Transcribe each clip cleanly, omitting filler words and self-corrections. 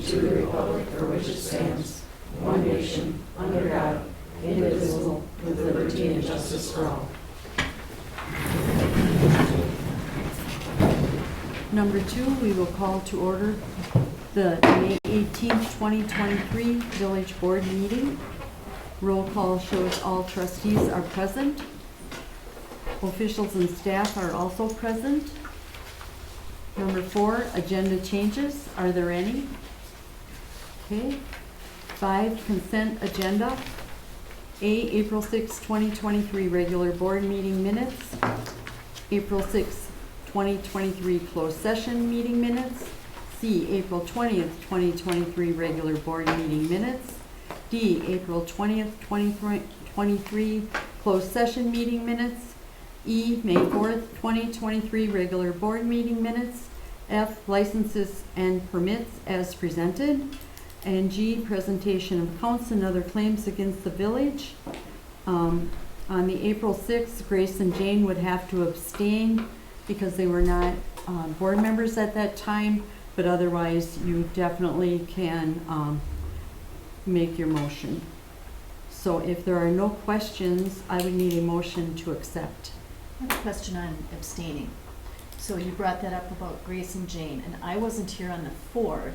and to the republic for which it stands, one nation, under God, indivisible, with liberty and justice for all. Number 2, we will call to order the May 18th, 2023 Village Board meeting. Roll call shows all trustees are present. Officials and staff are also present. Number 4, agenda changes. Are there any? Okay. 5, consent agenda. A, April 6, 2023 regular board meeting minutes. April 6, 2023 closed session meeting minutes. C, April 20th, 2023 regular board meeting minutes. D, April 20th, 2023 closed session meeting minutes. E, May 4th, 2023 regular board meeting minutes. F, licenses and permits as presented. And G, presentation of accounts and other claims against the village. On the April 6th, Grace and Jane would have to abstain because they were not board members at that time, but otherwise you definitely can make your motion. So if there are no questions, I would need a motion to accept. I have a question on abstaining. So you brought that up about Grace and Jane, and I wasn't here on the 4th,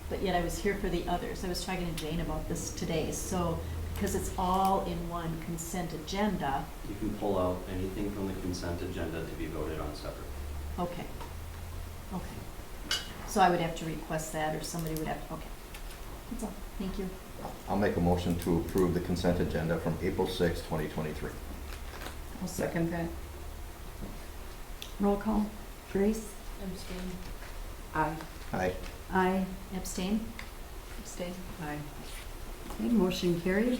but yet I was here for the others. I was talking to Jane about this today. So because it's all in one consent agenda. You can pull out anything from the consent agenda to be voted on separately. Okay. Okay. So I would have to request that, or somebody would have to, okay. That's all. Thank you. I'll make a motion to approve the consent agenda from April 6, 2023. I'll second that. Roll call. Grace? Abstain. Aye. Aye. Aye. Abstain? Abstain. Aye. Okay, motion carried.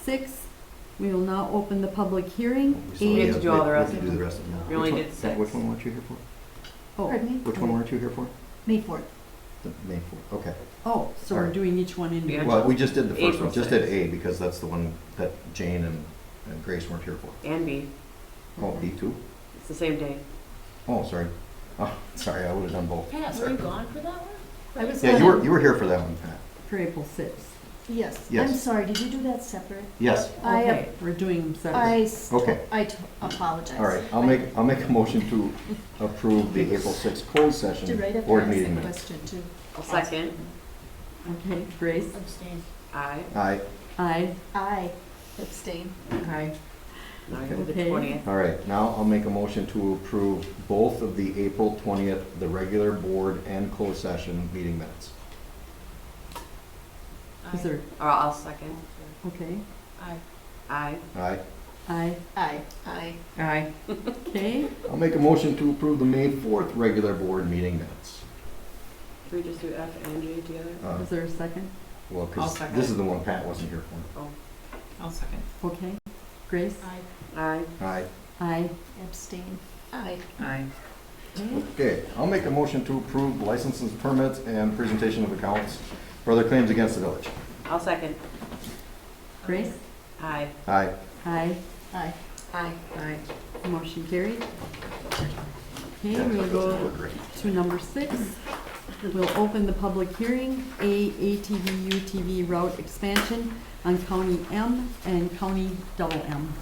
6, we will now open the public hearing. We have to do all the rest We of have to do them. the rest of them. We only Which did one- 6. Which one weren't you here for? Oh, Pardon me? Which one weren't you here for? May 4th. The May 4th. Okay. oh, so we're Alright. doing each one Yeah. individually. Well, we just did the first April one. Just did 6th. A because that's the one that Jane and Grace weren't here for. And B. Oh, B too? It's the same day. Oh, sorry. Oh, sorry. I would have done both. Pat, were Sorry. you gone for that one? I was Yeah, gonna- you were here for that one, Pat. For April 6th. Yes. Yes. I'm sorry, did you do that separate? Yes. Okay, we're doing them separate. Okay. I apologize. All right. I'll make a motion to approve the April 6th closed To session right up board ask meeting the minutes. question too. I'll second. Okay, Grace? Abstain. Aye. Aye. Aye. Aye. Abstain. Aye. Now you're the Okay. 20th. All right, now I'll make a motion to approve both of the April 20th, the regular board and closed session meeting minutes. Is there, Or I'll second. okay, Aye. Aye. Aye. aye. Aye. Aye. Aye. Okay, I'll make a motion to approve the May 4th regular board meeting minutes. Can we just do F and G together? is there a second? Well, I'll because second. this is the one Pat wasn't here for. Oh. I'll second. Okay, Grace? Aye. Aye. Aye. Aye. Abstain. Aye. Aye. Okay, Okay, I'll make a motion to approve licenses, permits, and presentation of accounts for other claims against the village. I'll second. Grace? Aye. Aye. Aye. Aye. Aye. Aye. Motion carried. Okay, we'll go to number 6. We'll open the public hearing, A, ATV, UTV route expansion on County M and County double M.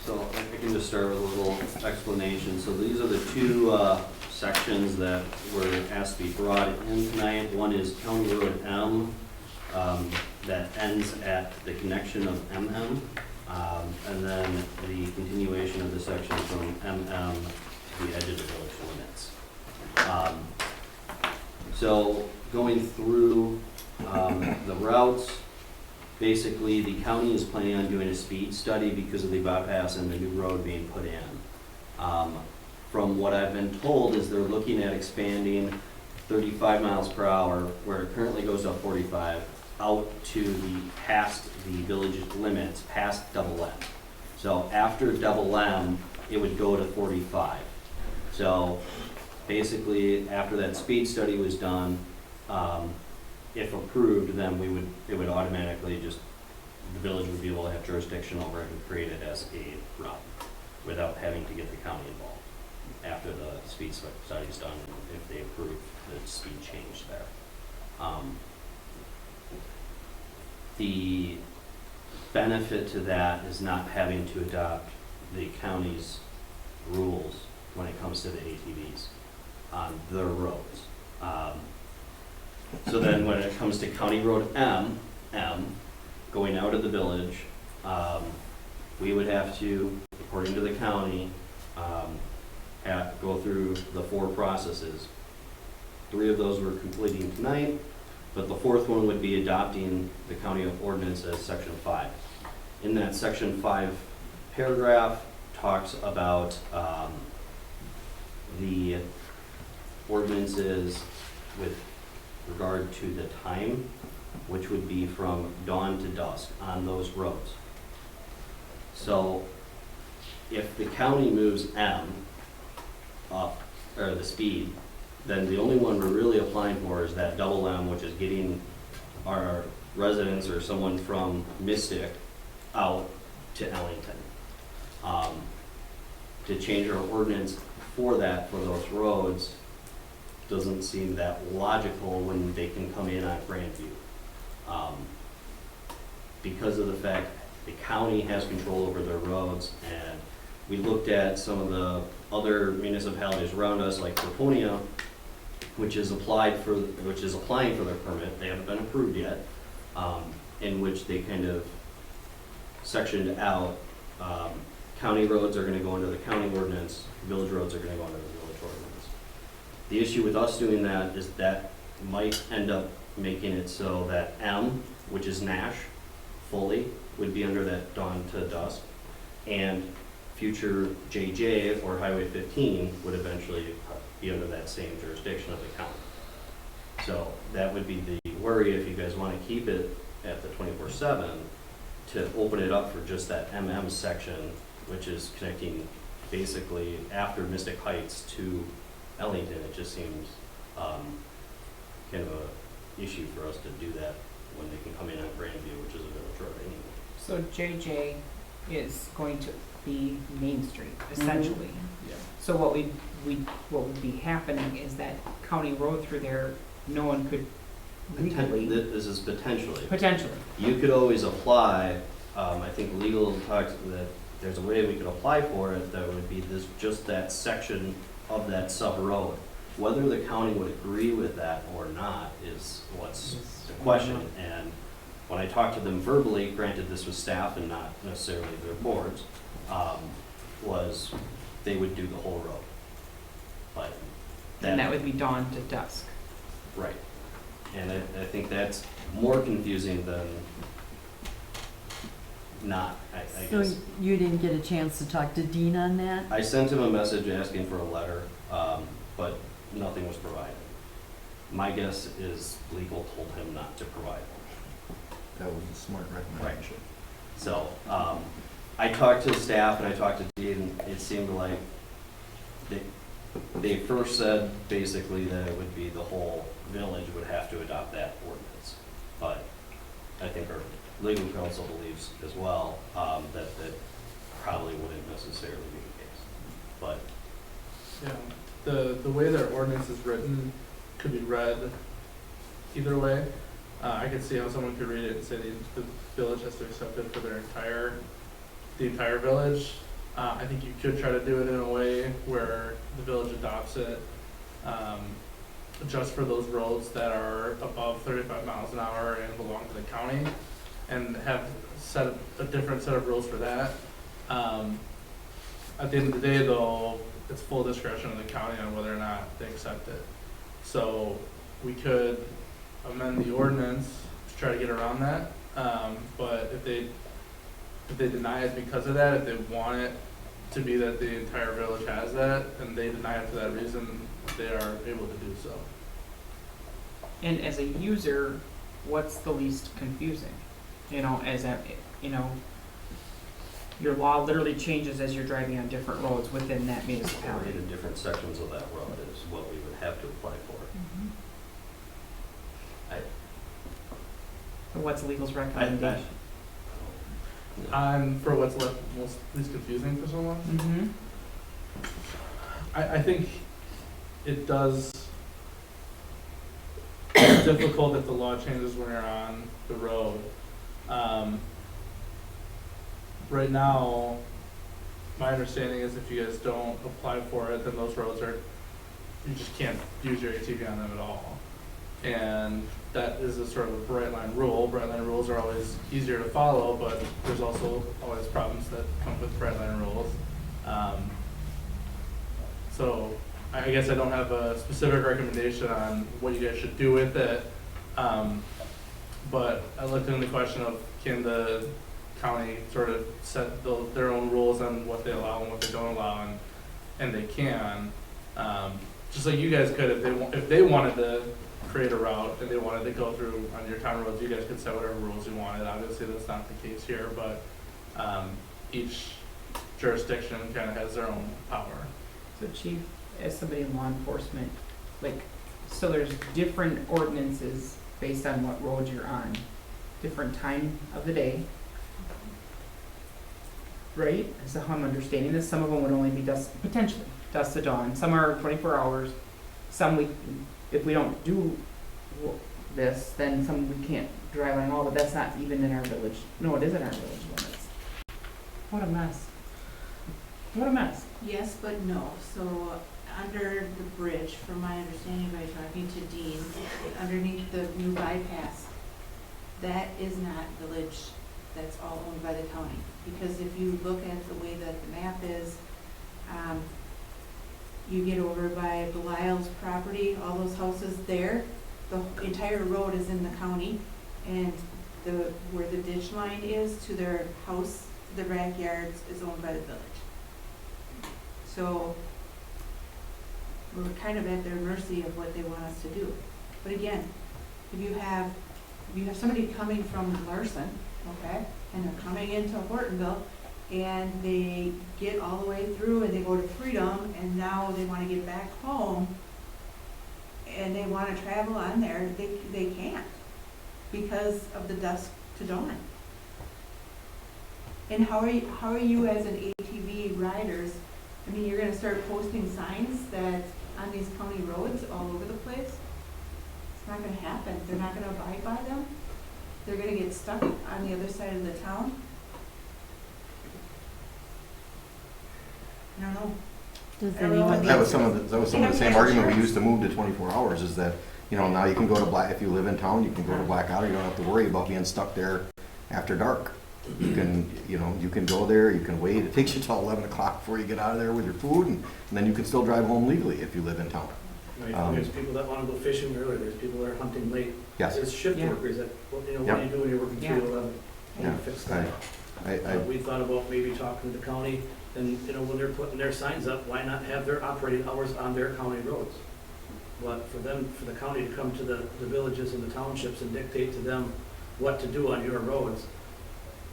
So I can just start with a little explanation. So these are the two sections that were asked to be brought in tonight. One is County Road M that ends at the connection of MM, and then the continuation of the section from MM to the edge of the village limits. So going through the routes, basically the county is planning on doing a speed study because of the bypass and the new road being put in. From what I've been told is they're looking at expanding 35 miles per hour, where it currently goes to 45, out to the past the village limits, past double M. So after double M, it would go to 45. So basically, after that speed study was done, if approved, then it would automatically just, the village would be able to have jurisdiction over it and create it as a route without having to get the county involved after the speed study is done, if they approve The benefit to that is not having to adopt the county's rules when it comes to the ATVs on their roads. So then when it comes to County Road M, going out of the village, we would have to, according to the county, go through the 4 processes. 3 of those we're completing tonight, but the 4th one would be adopting the county ordinance as section 5. In that section 5 paragraph talks about the ordinances with regard to the time, which would be from dawn to dusk on those roads. So if the county moves M up, or the speed, then the only one we're really applying for is that double M, which is getting our residents or someone from Mystic out to Ellington. To change our ordinance for that, for those roads, doesn't seem that logical when they can come in on Grandview. Because of the fact the county has control over their roads, and we looked at some of the other municipalities around us, like Hortonville, which is applying for their permit. They haven't been approved yet, in which they kind of sectioned out. County roads are going to go into the county ordinance. Village roads are going to go into the village ordinance. The issue with us doing that is that might end up making it so that M, which is Nash, fully would be under that dawn to dusk, and future JJ or Highway 15 would eventually be under that same jurisdiction of the county. So that would be the worry if you guys want to keep it at the 24/7, to open it up for just that MM section, which is connecting basically after Mystic Heights to Ellington. It just seems kind of a issue for us to do that when they can come in on Grandview, which is a village road anyway. So JJ is going to be Main Street, essentially. Yeah. So what would be happening is that county road through there, no one could legally, This is potentially. potentially. You could always apply, I think legal talks that there's a way we could apply for it that would be this, just that section of that sub-road. Whether the county would agree with that or not is what's the question. And when I talked to them verbally, granted this was staff and not necessarily their boards, was they would do the whole road. But And that would be dawn to dusk. right. And I think that's more confusing than not, I So guess. you didn't get a chance to talk to Dean on that? I sent him a message asking for a letter, but nothing was provided. My guess is legal told him not to provide one. That was a smart recommendation. So, I talked to staff and I talked to Dean, and it seemed like they first said basically that it would be the whole village would have to adopt that ordinance. But I think our legal counsel believes as well, that that probably wouldn't necessarily be the case. But Yeah, the way their ordinance is written could be read either way. I could see how someone could read it and say the village has to accept it for the entire village. I think you could try to do it in a way where the village adopts it just for those roads that are above 35 miles an hour and belong to the county, and have set a different set of rules for that. At the end of the day, though, it's full discretion of the county on whether or not they accept it. So we could amend the ordinance to try to get around that. But if they deny it because of that, if they want it to be that the entire village has that, and they deny it for that reason, they are able to do so. And as a user, what's the least confusing? Your law literally changes as you're driving on different roads within that municipality. the different sections of that road is what we would have to apply for. And what's legal's recommendation? For what's least confusing for someone, Mm-hmm. I think it does. I difficult if the law changes when you're on the road. Right now, my understanding is if you guys don't apply for it, then those roads are, you just can't use your ATV on them at all. And that is a sort of a bright line rule. Bright line rules are always easier to follow, but there's also always problems that come with bright line rules. So I guess I don't have a specific recommendation on what you guys should do with it. But I looked into the question of, can the county sort of set their own rules on what they allow and what they don't allow, and they can. Just like you guys could, if they wanted to create a route and they wanted to go through on your town roads, you guys could set whatever rules you wanted. Obviously, that's not the case here, but each jurisdiction kind of has their own power. So Chief, as somebody in law enforcement, like, so there's different ordinances based on what road you're on, different time of the day, right? Is that how I'm understanding this? Some of them would only be potentially dusk to dawn. Some are 24 hours. Some if we don't do this, then some we can't drive on all, but that's not even in our village. No, it is in our village limits. What a mess. What a mess. Yes, but no. So under the bridge, from my understanding by talking to Dean, underneath the new bypass, that is not village, that's all owned by the county. Because if you look at the way that the map is, you get over by Belial's property, all those houses there, the entire road is in the county, and where the ditch line is to their house, the backyards is owned by the village. So we're kind of at their mercy of what they want us to do. But again, if you have somebody coming from Larson, okay, and they're coming into Hortonville, and they get all the way through and they go to Freedom, and now they want to get back home, and they want to travel on there, they can't because of the dusk to dawn. And how are you as an ATV riders? I mean, you're going to start posting signs that on these county roads all over the place? It's not going to happen. They're not going to abide by them. They're going to get stuck on the other side of the town. I don't know. Does I don't know. anyone? That was some of the same argument we used to move to 24 hours, is that, you know, now you can go to if you live in town, you can go to Blackout, you don't have to worry about being stuck there after dark. You can go there, you can wait, it takes you till 11 o'clock before you get out of there with your food, and then you can still drive home legally if you live in town. Right, there's people that wanna go fishing early, there's people that are hunting late. Yes. There's shift Yeah. workers that, what do you do when you're working 3 Yeah. to 11? How do you fix that? We thought about maybe talking to the county, and, when they're putting their signs up, why not have their operating hours on their county roads? But for the county to come to the villages and the townships and dictate to them what to do on your roads,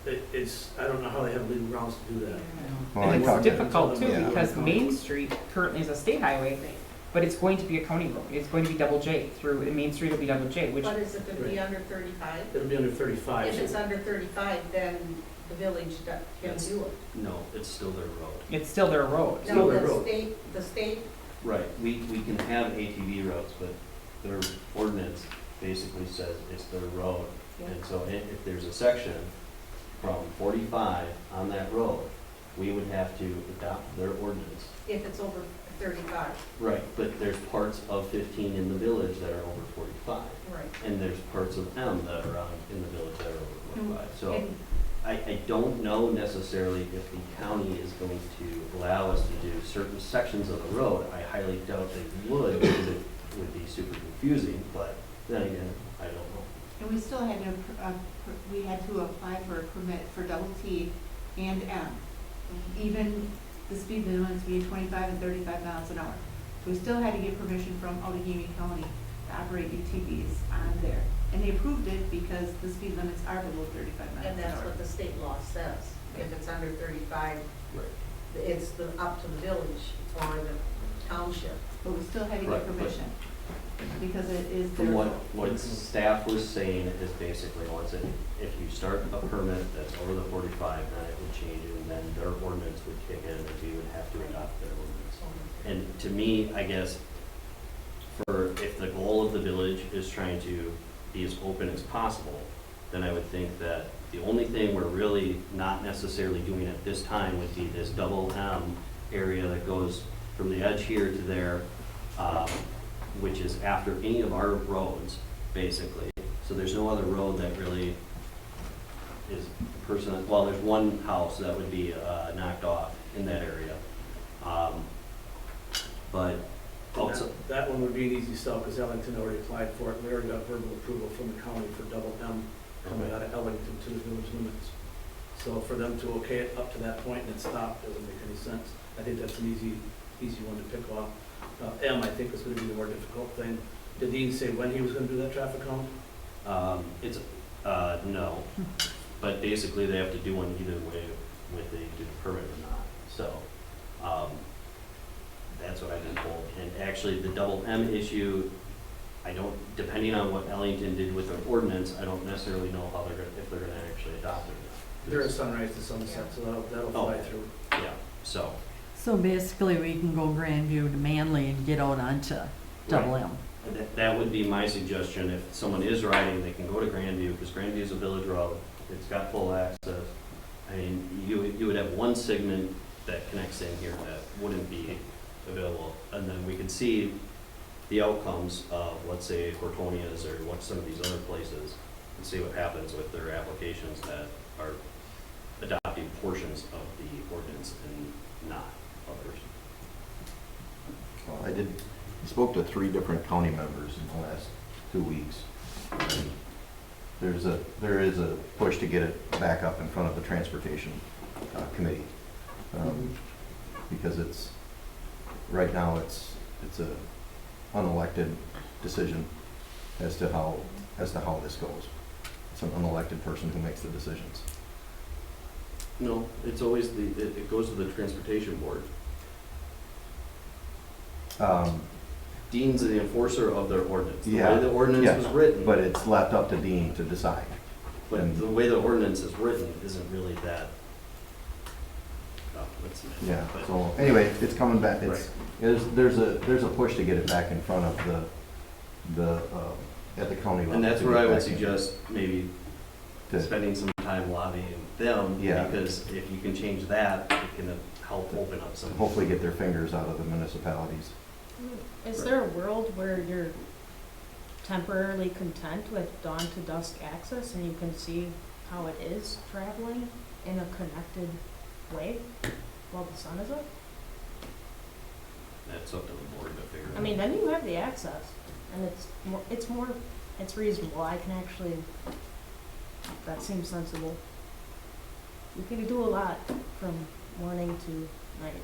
I don't know how they have legal grounds to do that. Well, And I it's difficult too, Yeah. because Main Street currently is a state highway, but it's going to be a county road. It's going to be double J through, and Main Street will be double J, which, But is it going to be under 35? It'll be under 35. If it's under 35, then the village can do it. No, it's still their road. it's still their road. Still No, their the road. state, Right, we can have ATV roads, but their ordinance basically says it's their road. Yeah. And so if there's a section from 45 on that road, we would have to adopt their ordinance. if it's over 35. Right, but there's parts of 15 in the village that are over 45. Right. And there's parts of M that are in the village that are over 45. So And I don't know necessarily if the county is going to allow us to do certain sections of the road. I highly doubt they would, because it would be super confusing, but then again, I don't know. And we still had to, we had to apply for a permit for double T and M. Even the speed limits being 25 and 35 miles an hour. We still had to get permission from Outagamie County to operate UTVs on there. And they approved it because the speed limits are below 35 miles an hour. And that's what the state law says. If it's under 35, Right. it's up to the village or the township. But we still had to Right, get but- permission because it is their From road. what staff was saying is basically if you start a permit that's over the 45, then it would change it, and then their ordinance would kick in, and we would have to adopt their ordinance. And to me, I guess, for if the goal of the village is trying to be as open as possible, then I would think that the only thing we're really not necessarily doing at this time would be this double M area that goes from the edge here to there, which is after any of our roads, basically. So there's no other road that really is personal. Well, there's one house that would be knocked off in that area. But also, That one would be an easy sell, because Ellington already applied for it, we already got verbal approval from the county for double M coming out of Ellington to the village limits. So for them to okay it up to that point and then stop doesn't make any sense. I think that's an easy one to pick off. M, I think, is gonna be the more difficult thing. Did Dean say when he was gonna do that traffic count? no, but basically they have to do one either way, whether they do the permit or not. So, that's what I've been told. And actually, the double M issue, I don't, depending on what Ellington did with their ordinance, I don't necessarily know how if they're gonna actually adopt it. There is sunrise to sunset, so that'll fly through. Yeah, so. So basically, we can go Grandview to Manly and get out onto double M. That would be my suggestion. If someone is riding, they can go to Grandview, because Grandview is a village road. It's got full access. I mean, you would have one segment that connects in here that wouldn't be available. And then we could see the outcomes of, let's say, Hortonia's or what some of these other places, and see what happens with their applications that are adopting portions of the ordinance and not others. Well, I spoke to 3 different county members in the last 2 weeks. And there is a push to get it back up in front of the transportation committee, because right now it's a unelected decision as to how this goes. It's an unelected person who makes the decisions. No, it's always it goes to the transportation board. Dean's the enforcer of their ordinance. The way the ordinance was written. But it's left up to Dean to decide. But the way the ordinance is written isn't really that. Yeah, so anyway, it's coming back. There's a push to get it back in front of the at the county level. And that's to where get I would back in. suggest maybe spending some time lobbying them. Yeah. Because if you can change that, it can help open up some. Hopefully get their fingers out of the municipalities. Is there a world where you're temporarily content with dawn to dusk access and you can see how it is traveling in a connected way while the sun is up? That's up to the board to figure out. I mean, then you have the access, and it's reasonable. I can actually, that seems sensible. You can do a lot from morning to night.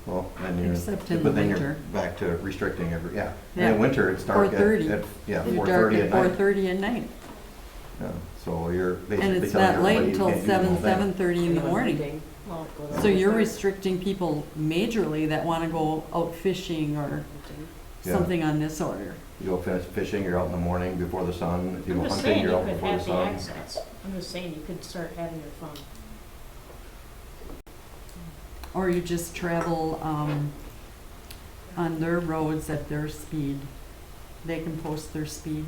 Well, then Except in the then winter. you're back to restricting And Yeah. in winter, it's dark 4:30. at You're 4:30 dark at at night. 4:30 at night. Yeah, so you're basically And it's telling not late everybody you until can't use the whole 7:30 in the morning. Well, So you're restricting people majorly that want to go out fishing or Yeah. something on this order. You go fishing, you're out in the morning before the sun. If you I'm go just hunting, saying you're you out could before the have the sun. access. I'm just saying you could start having your fun. Or you just travel on their roads at their speed. They can post their speed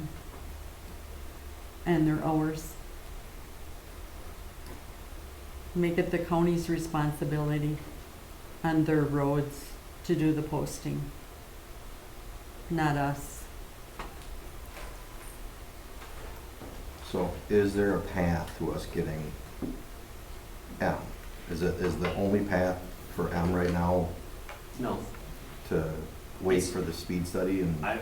and their hours. Make it the county's responsibility on their roads to do the posting, not us. So is there a path to us getting M? Is the only path for M right now No. to wait for the speed study and?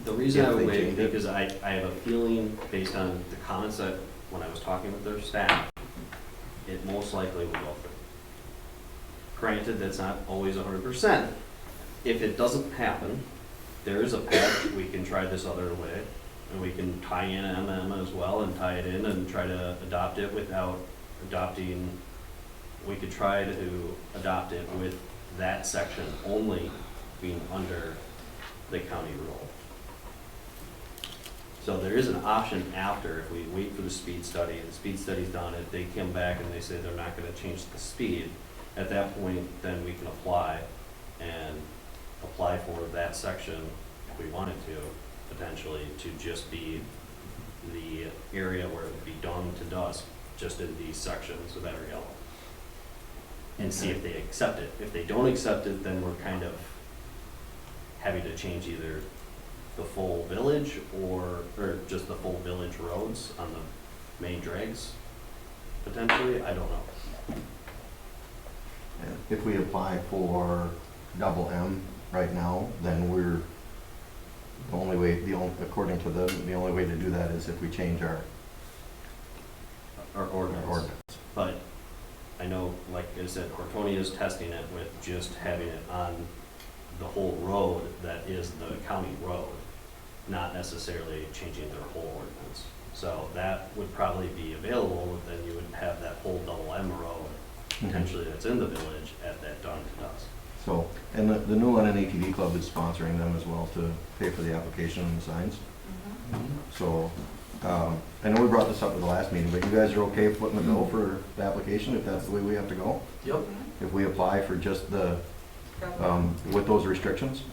The reason If I would they wait, change it. because I have a feeling, based on the comments that, when I was talking with their staff, it most likely will go through. Granted, that's not always 100%. If it doesn't happen, there is a path, we can try this other way, and we can tie in MM as well, and tie it in and try to adopt it without adopting, we could try to adopt it with that section only being under the county rule. So there is an option after, if we wait for the speed study, the speed study's done, if they come back and they say they're not gonna change the speed, at that point, then we can apply for that section if we wanted to, potentially, to just be the area where it would be dawn to dusk, just in these sections that are yellow. And see if they accept it. If they don't accept it, then we're kind of having to change either the full village or just the full village roads on the main drags, potentially, I don't know. If we apply for double M right now, then we're, according to them, the only way to do that is if we change our ordinance. But I know, like I said, Hortonia is testing it with just having it on the whole road that is the county road, not necessarily changing their whole ordinance. So that would probably be available, then you would have that whole double M road potentially that's in the village at that dawn to dusk. So, and the New London ATV Club is sponsoring them as well to pay for the application and the signs. So, I know we brought this up at the last meeting, but you guys are okay footing the bill for the application if that's the way we have to go? Yep. If we apply for just the, with those restrictions?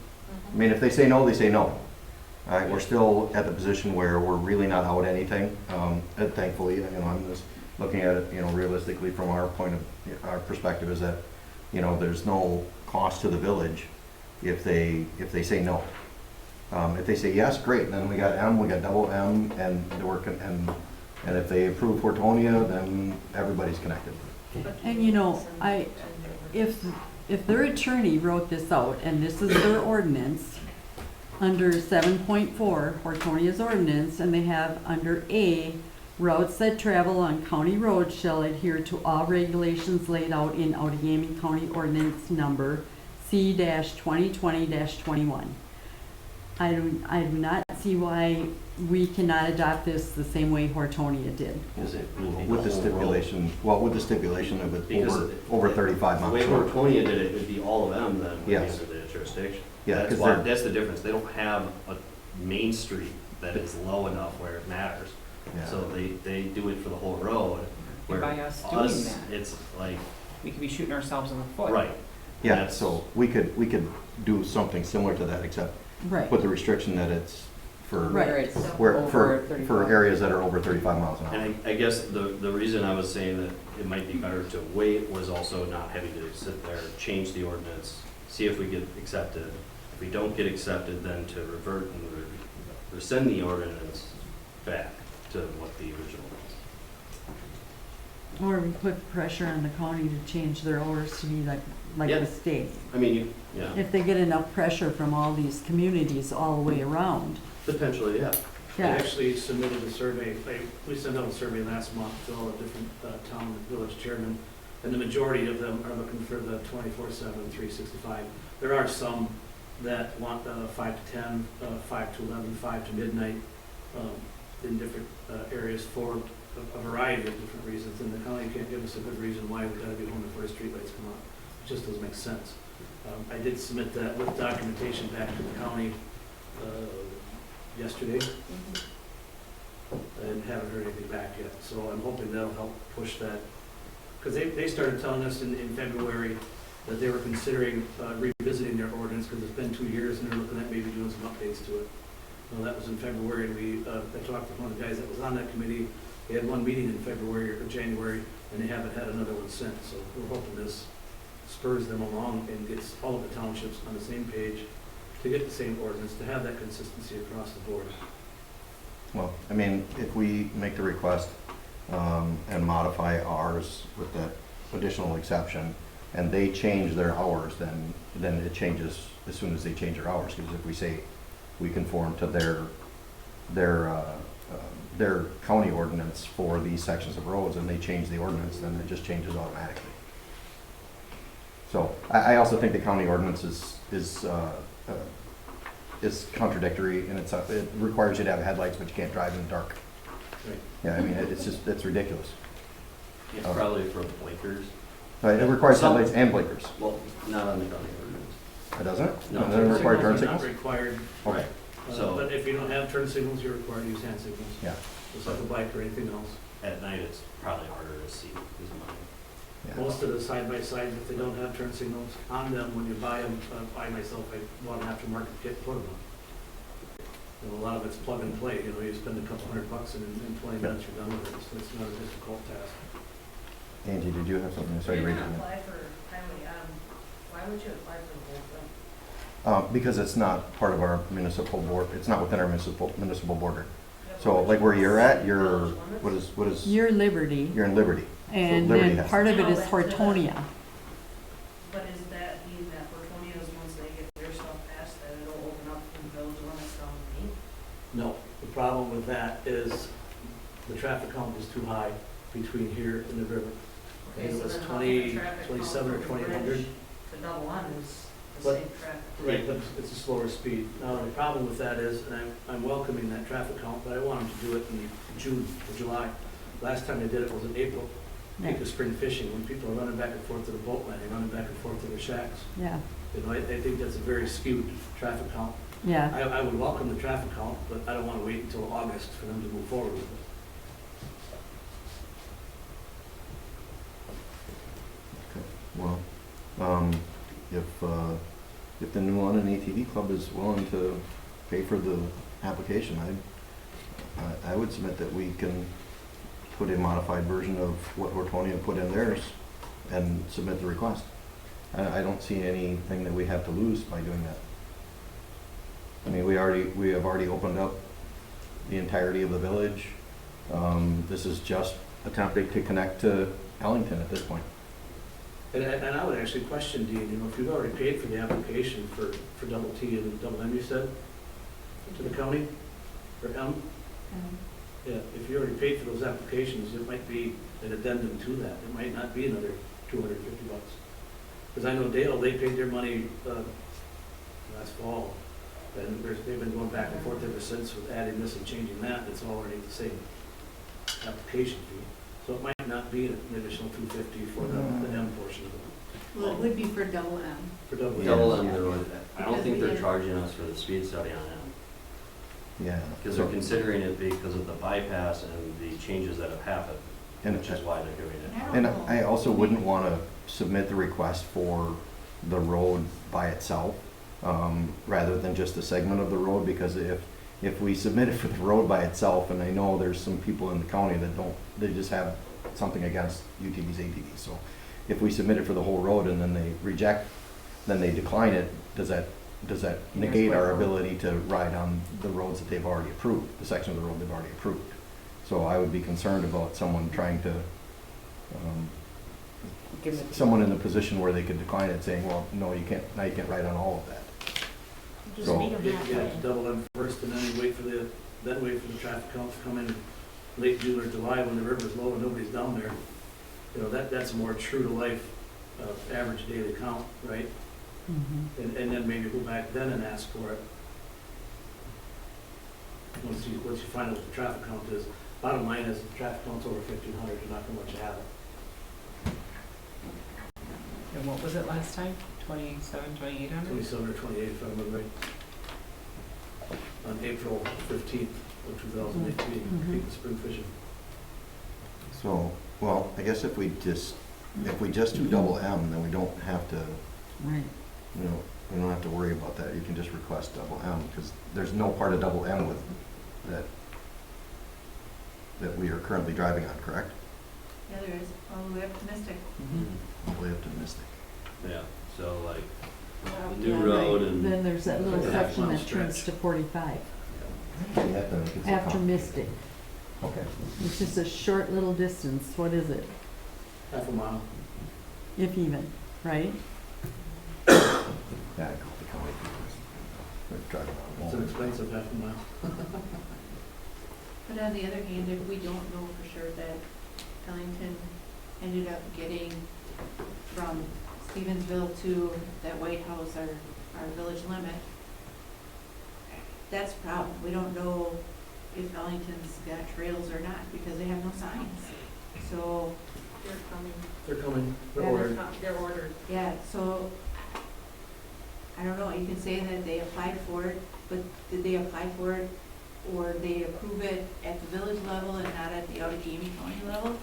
I mean, if they say no, they say no. All right, we're still at the position where we're really not out anything. And thankfully, you know, I'm just looking at it, you know, realistically from our our perspective is that, you know, there's no cost to the village if they say no. If they say yes, great, then we got M, we got double M, and and if they approve Hortonia, then everybody's connected. And you know, if their attorney wrote this out and this is their ordinance, under 7.4, Hortonia's ordinance, and they have under A, routes that travel on county roads shall adhere to all regulations laid out in Outagamie County Ordinance Number C-2020-21. I do not see why we cannot adopt this the same way Hortonia did. Is it will be With the whole road. stipulation, well, with the stipulation of it Because over 35 The miles. way Hortonia did it, would be all of them then, would be Yes. under the jurisdiction. Yeah, That's 'cause why, they're- that's the difference. They don't have a main street that is low enough where it matters. Yeah. So they do it for the whole road. Where by us doing that, it's like, we could be shooting ourselves in the foot. right. Yeah, That's- so we could do something similar to that, except Right. put the restriction that it's for, Right. for Over 35. areas that are over 35 miles an hour. And I guess the reason I was saying that it might be better to wait was also not having to sit there, change the ordinance, see if we get accepted. If we don't get accepted, then to revert and rescind the ordinance back to what the original was. Or we put pressure on the county to change their hours to be like Yeah. the state. I mean, yeah, If they get enough pressure from all these communities all the way around. potentially, yeah. I Yeah, actually submitted a survey, we sent out a survey last month to all the different town and village chairmen, and the majority of them are looking for the 24/7, 365. There are some that want 5 to 10, 5 to 11, 5 to midnight in different areas for a variety of different reasons, and the county can't give us a good reason why we gotta be home before the streetlights come on. It just doesn't make sense. I did submit that with documentation back to the county yesterday. And haven't heard anything back yet, so I'm hoping that'll help push that. Because they started telling us in February that they were considering revisiting their ordinance, because it's been 2 years and they're looking at maybe doing some updates to it. Well, that was in February, and I talked to one of the guys that was on that committee. They had one meeting in February or January, and they haven't had another one since, so we're hoping this spurs them along and gets all of the townships on the same page to get the same ordinance, to have that consistency across the board. Well, I mean, if we make the request and modify ours with that additional exception, and they change their hours, then it changes as soon as they change their hours. Because if we say we conform to their county ordinance for these sections of roads, and they change the ordinance, then it just changes automatically. So I also think the county ordinance is contradictory, and it requires you to have headlights, but you can't drive in the dark. Right. Yeah, I mean, it's ridiculous. It's probably for blinkers. It requires Some- headlights and blinkers. Well, not on the county ordinance. It doesn't? No. It doesn't require turn Signals are not signals? required, Right. So- but if you don't have turn signals, you're required to use hand signals. Yeah. Just like a bike or anything else. At night, it's probably harder to see, is mine. Yeah. Most of the side-by-sides, if they don't have turn signals on them, when you buy them, I myself, I bought an aftermarket kit, put them on. You know, a lot of it's plug and play, you know, you spend a couple $100 and in 20 minutes you're done with it, so it's not a difficult task. Angie, did you have something? Sorry, You're raise gonna your hand. apply for highway, why would you apply for the whole thing? Because it's not part of our municipal board, it's not within our municipal border. So like where you're at, you're, what is, You're Liberty, you're in Liberty. and Liberty then has- part of it No, is that's Hortonia. But is that mean that Hortonia's, once they get their stuff passed, that it'll open up from village limits down to me? No, the problem with that is the traffic count is too high between here and the river. Okay, It so was then how can 20, the traffic 27 or count from the 2000. bridge to double on is the But- same traffic? Right, but it's a slower speed. Now, the problem with that is, and I'm welcoming that traffic count, but I want them to do it in June or July. Last time they did it was in April, Yeah. peak of spring fishing, when people are running back and forth to the boat landing, running back and forth to their shacks. Yeah, You know, I think that's a very skewed traffic count. yeah. I would welcome the traffic count, but I don't want to wait until August for them to move forward with it. Well, if the New London ATV Club is willing to pay for the application, I would submit that we can put a modified version of what Hortonia put in theirs and submit the request. I don't see anything that we have to lose by doing that. I mean, we have already opened up the entirety of the village. This is just attempting to connect to Ellington at this point. And I would actually question, Dean, you know, if you've already paid for the application for double T and double M, you said, to the county, or M? Yeah, if you already paid for those applications, it might be an addendum to that. It might not be another $250. Because I know Dale, they paid their money last fall, and they've been going back and forth ever since with adding this and changing that. It's all already the same application fee. So it might not be an additional $250 for the M portion of it. Well, it would be for double M. For double M. Double M, I don't Because think we they're had- charging us for the speed study on M. Yeah. Because they're considering it because of the bypass and the changes that have happened, And which is why they're doing I it. don't And know. I also wouldn't want to submit the request for the road by itself, rather than just a segment of the road, because if we submit it for the road by itself, and I know there's some people in the county that don't, they just have something against UTVs, ATVs, so if we submit it for the whole road and then they reject, then they decline it, does that negate our ability to ride on the roads that they've already approved, the section of the road they've already approved? So I would be concerned about someone trying to, someone in the position where they could decline it, saying, well, no, you can't ride on all of that. Just So- meet them You have halfway. to double M first, and then you wait for the traffic count to come in late June or July when the river's low and nobody's down there. You know, that's a more true to life, average daily count, right? Mhm. And then maybe go back then and ask for it. Once you find out what the traffic count is. Bottom line is, if the traffic count's over 1,500, you're not gonna let you have it. And what was it last time? 27, 2,800? 27 or 28, if I remember right. On April 15th of 2018, Mhm. peak of spring fishing. So, well, I guess if we just do double M, then we don't have to, Right. you know, we don't have to worry about that. You can just request double M, because there's no part of double M with that we are currently driving on, correct? Yeah, there is, all the way up to Mystic. All the way up to Mystic. Yeah, so like, the Yeah, new road right. and. Then there's that little Yeah, section mile that turns stretch. to 45, You have to make it so after com- Mystic. Okay. It's just a short little distance, what is it, Half a mile. if even, right? Yeah, I call the county people. They're driving on It's an expensive half a mile. But on the other hand, if we don't know for sure that Ellington ended up getting from Stevensville to that White House, our village limit, that's a problem. We don't know if Ellington's got trails or not, because they have no signs. So, They're coming, They're coming, they're Yeah, ordered. they're ordered. yeah, so, I don't know, you can say that they applied for it, but did they apply for it, or they approve it at the village level and not at the Outagamie County level?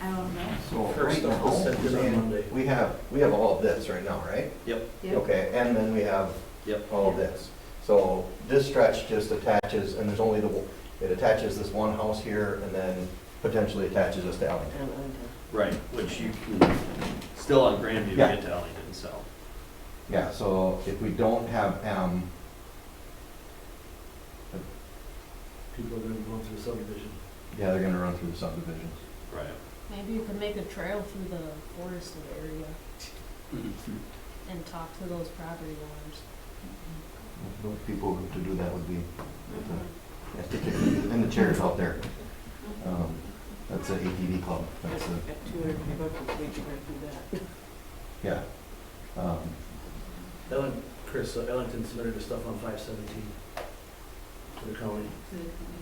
I don't know. So First right stuff was now, sent in on Monday. we have all of this right now, right? Yep. Yep. Okay, and then we have Yep. all of this. So this stretch just attaches, and there's only it attaches this one house here and then potentially attaches us to Ellington. Right, which you can, still on Grandview, Yeah. get to Ellington, so. Yeah, so if we don't have M, People are gonna go through the subdivision. yeah, they're gonna run through the subdivisions. Right. Maybe you could make a trail through the forested area and talk to those property owners. Those people to do that would be, and the chairs out there. That's an ATV club. That's a, yeah. Ellington submitted the stuff on 517 to the county.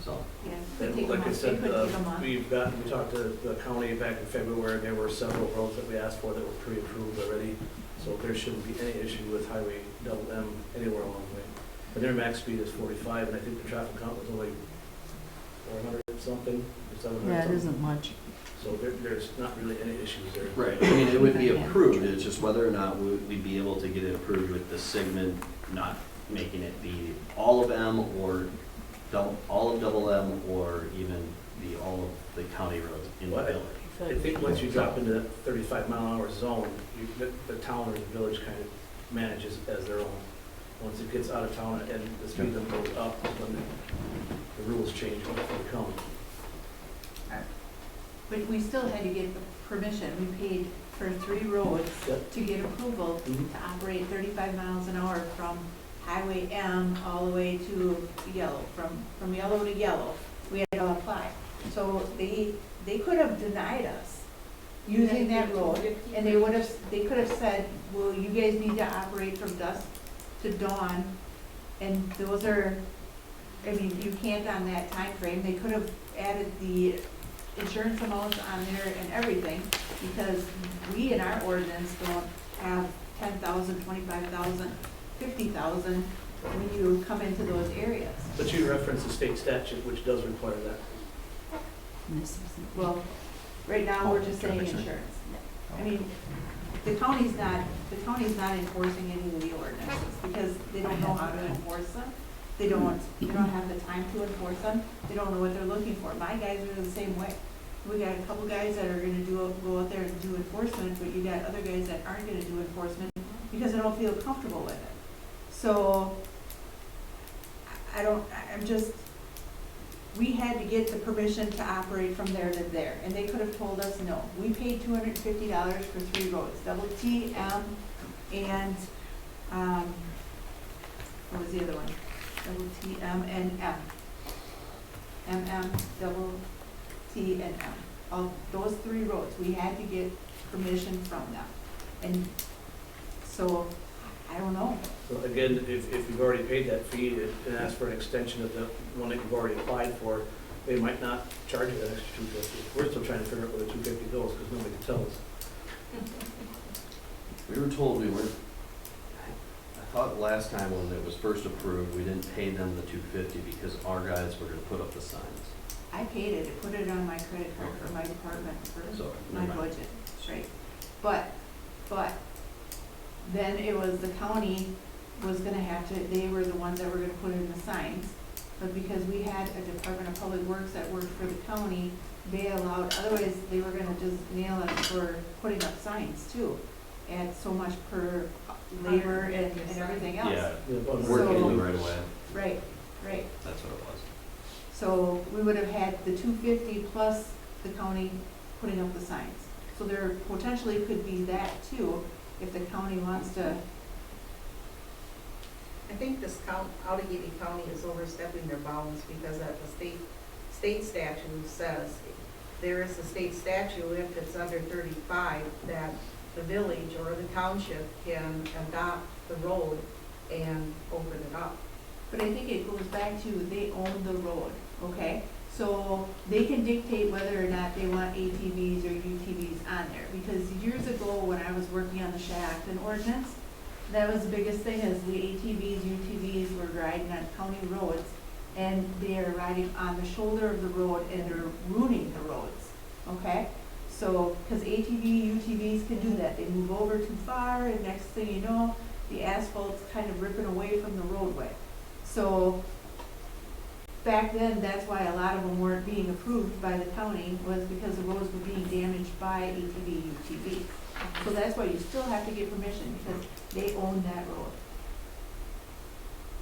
So, Yeah, And take like them I off. said, They could take them off. we talked to the county back in February, and there were several roads that we asked for that were pre-approved already. So there shouldn't be any issue with Highway double M anywhere along the way. And their max speed is 45, and I think the traffic count was only 400 something, or 700 Yeah, it something. isn't much. So there's not really any issues there. right, I mean, it would be approved, it's just whether or not we'd be able to get it approved with the Sigmund not making it be all of M or all of double M or even all of the county roads in the Well, village. I think once you drop into that 35-mile-an-hour zone, the town or the village kind of manages as their own. Once it gets out of town and the speed limit goes up, is when the rules change for the county. But we still had to get permission. We paid for 3 roads Yep. to get approval Mhm. to operate 35 miles an hour from Highway M all the way to Yellow, from Yellow to Yellow. We had to apply. So they could have denied us using that road, and they could have said, well, you guys need to operate from dusk to dawn, and those are, I mean, you can't on that time frame. They could have added the insurance amounts on there and everything, because we in our ordinance don't have 10,000, 25,000, 50,000 when you come into those areas. But you referenced the state statute, which does require that. Well, right now, we're just saying Traffic sign. insurance. I mean, the county's not enforcing any of the ordinances, because they don't know how to enforce them. They don't have the time to enforce them. They don't know what they're looking for. My guys are the same way. We got a couple guys that are gonna go out there and do enforcement, but you got other guys that aren't gonna do enforcement because they don't feel comfortable with it. So, we had to get the permission to operate from there to there, and they could have told us no. We paid $250 for 3 roads, double T, M, and, what was the other one? Double T, M, and M. MM, double T, and M. All those 3 roads, we had to get permission from them. And so, I don't know. So again, if you've already paid that fee and asked for an extension of the one that you've already applied for, they might not charge you that extra $250. We're still trying to figure out where the $250 goes, because nobody can tell us. We were told we weren't, I thought last time when it was first approved, we didn't pay them the $250 because our guys were gonna put up the signs. I paid it, I put it on my credit card for my department, for So, my never mind. budget, right? But then it was the county was gonna have to, they were the ones that were gonna put in the signs. But because we had a Department of Public Works that worked for the county, they allowed, otherwise they were gonna just nail us for putting up signs too. At so much per labor and everything else. Yeah, But So- working them right away, Right, right. that's what it was. So we would have had the 250 plus the county putting up the signs. So there potentially could be that too, if the county wants to. I think this Allegheny County is overstepping their bounds, because that the state statute says, there is a state statute, if it's under 35, that the village or the township can adopt the road and open it up. But I think it goes back to they own the road, okay? So they can dictate whether or not they want ATVs or UTVs on there. Because years ago, when I was working on the Shacklin ordinance, that was the biggest thing, is the ATVs, UTVs were riding on county roads, and they are riding on the shoulder of the road, and they're ruining the roads, okay? So, because ATV, UTVs can do that, they move over too far, and next thing you know, the asphalt's kind of ripping away from the roadway. So back then, that's why a lot of them weren't being approved by the county, was because the roads were being damaged by ATV, UTV. So that's why you still have to get permission, because they own that road.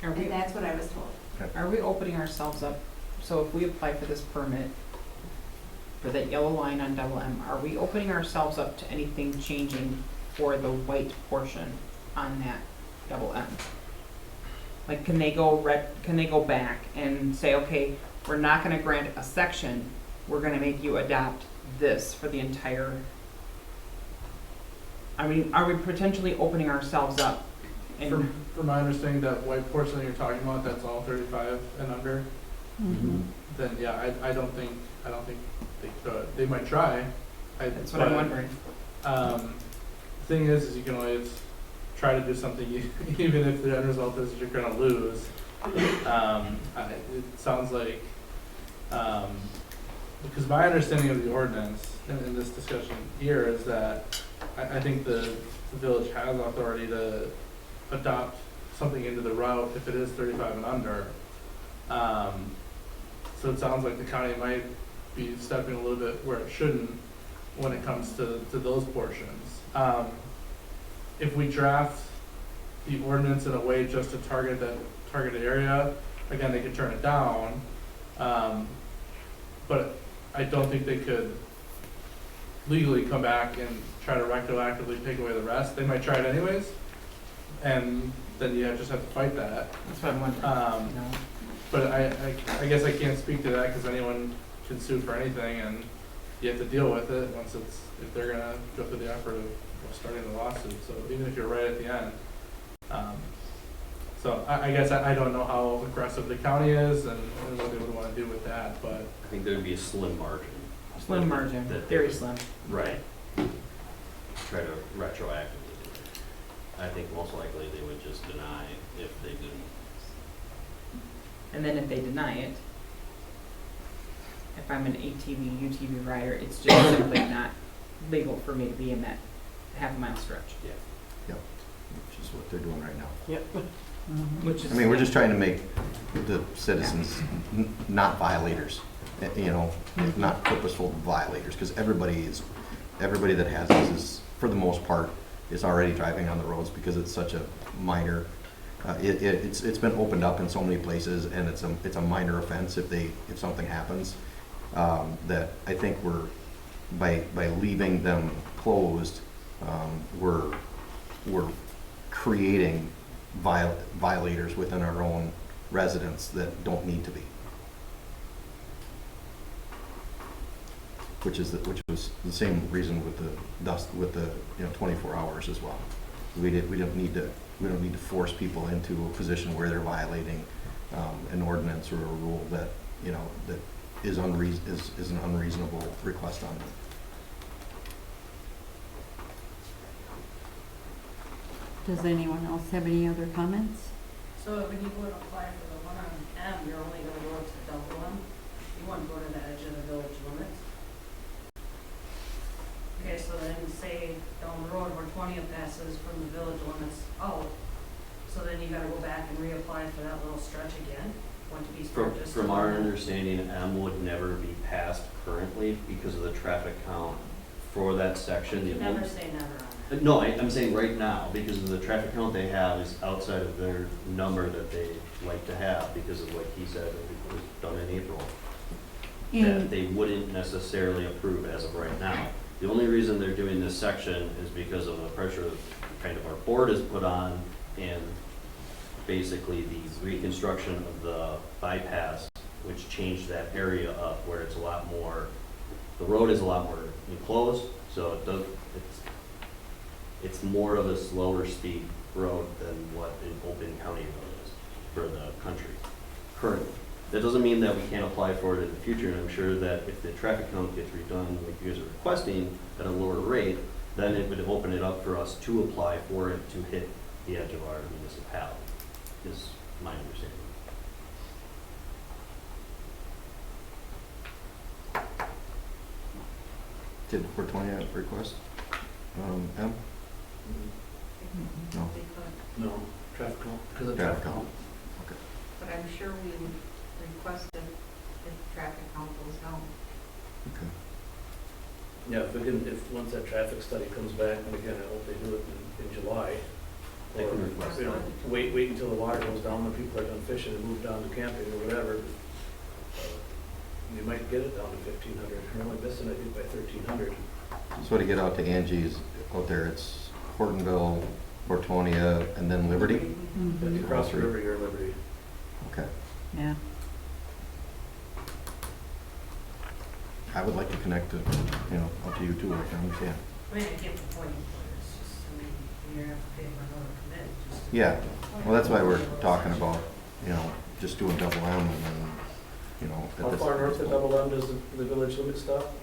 Are we, And that's what I was told. are we opening ourselves up? So if we apply for this permit, for that yellow line on double M, are we opening ourselves up to anything changing for the white portion on that double M? Like, can they go back and say, okay, we're not gonna grant a section, we're gonna make you adopt this for the entire? I mean, are we potentially opening ourselves up? And From my understanding, that white portion that you're talking about, that's all 35 and under, then yeah, I don't think they could. They might try. that's what I'm wondering. Thing is you can always try to do something, even if the end result is you're gonna lose. It sounds like, because my understanding of the ordinance in this discussion here is that I think the village has authority to adopt something into the route if it is 35 and under. So it sounds like the county might be stepping a little bit where it shouldn't when it comes to those portions. If we draft the ordinance in a way just to target that targeted area, again, they could turn it down. But I don't think they could legally come back and try to retroactively take away the rest. They might try it anyways, and then you just have to fight that. That's what I'm wondering. No. But I guess I can't speak to that because anyone can sue for anything, and you have to deal with it once if they're gonna go through the effort of starting the lawsuit. So even if you're right at the end, so I guess I don't know how aggressive the county is and what they would want to do with that, but I think there'd be a slim margin. Slim margin, That- very slim. Right. Try to retroactively do it. I think most likely they would just deny if they didn't. And then if they deny it, if I'm an ATV, UTV rider, it's just simply not legal for me to be in that half-mile stretch. Which is what they're doing right now. Which is. I mean, we're just trying to make the citizens not violators, you know, not purposeful violators, because everybody that has this is, for the most part, is already driving on the roads because it's such a minor, it's been opened up in so many places, and it's a minor offense if something happens, that I think by leaving them closed, we're creating violators within our own residents that don't need to be. Which was the same reason with the 24 hours as well. We don't need to force people into a position where they're violating an ordinance or a rule that is an unreasonable request on them. Does anyone else have any other comments? So when you go to apply for the one on M, you're only gonna go up to double M? You wouldn't go to the edge of the village limits? Okay, so then say down the road where 20th passes from the village limits out, so then you gotta go back and reapply for that little stretch again? Wouldn't it be smart just to- From our understanding, M would never be passed currently because of the traffic count for that section. You never say never on that. No, I'm saying right now, because of the traffic count they have is outside of their number that they like to have, because of what he said, it was done in April, that they wouldn't necessarily approve as of right now. The only reason they're doing this section is because of the pressure that kind of our board has put on, and basically the reconstruction of the bypass, which changed that area up where it's a lot more, the road is a lot more enclosed, so it's more of a slower speed road than what an open county road is for the country currently. That doesn't mean that we can't apply for it in the future, and I'm sure that if the traffic count gets redone like you guys are requesting at a lower rate, then it would open it up for us to apply for it to hit the edge of our municipality, is my understanding. Did 420 request? M? No. No, traffic count, because of Traffic traffic count. count. but I'm sure we would request it if traffic count goes down. Okay. Yeah, if once that traffic study comes back, and again, I hope they do it in July. They Or, can request you know, that. wait until the water goes down, when people are done fishing and move down to camping or whatever. You might get it down to 1,500. You're only missing, I think, by 1,300. So to get out to Angie's out there, it's Hortonville, Hortonia, and then Liberty? If Mhm. you cross the river, you're in Liberty. Okay. Yeah. I would like to connect to, up to you too, I can understand. I mean, I get the point, but it's just, I mean, you're gonna have to pay for another commit, just. Yeah, well, that's why we're talking about, just doing double M and then, at How this- far north of Double M does the village limit stop?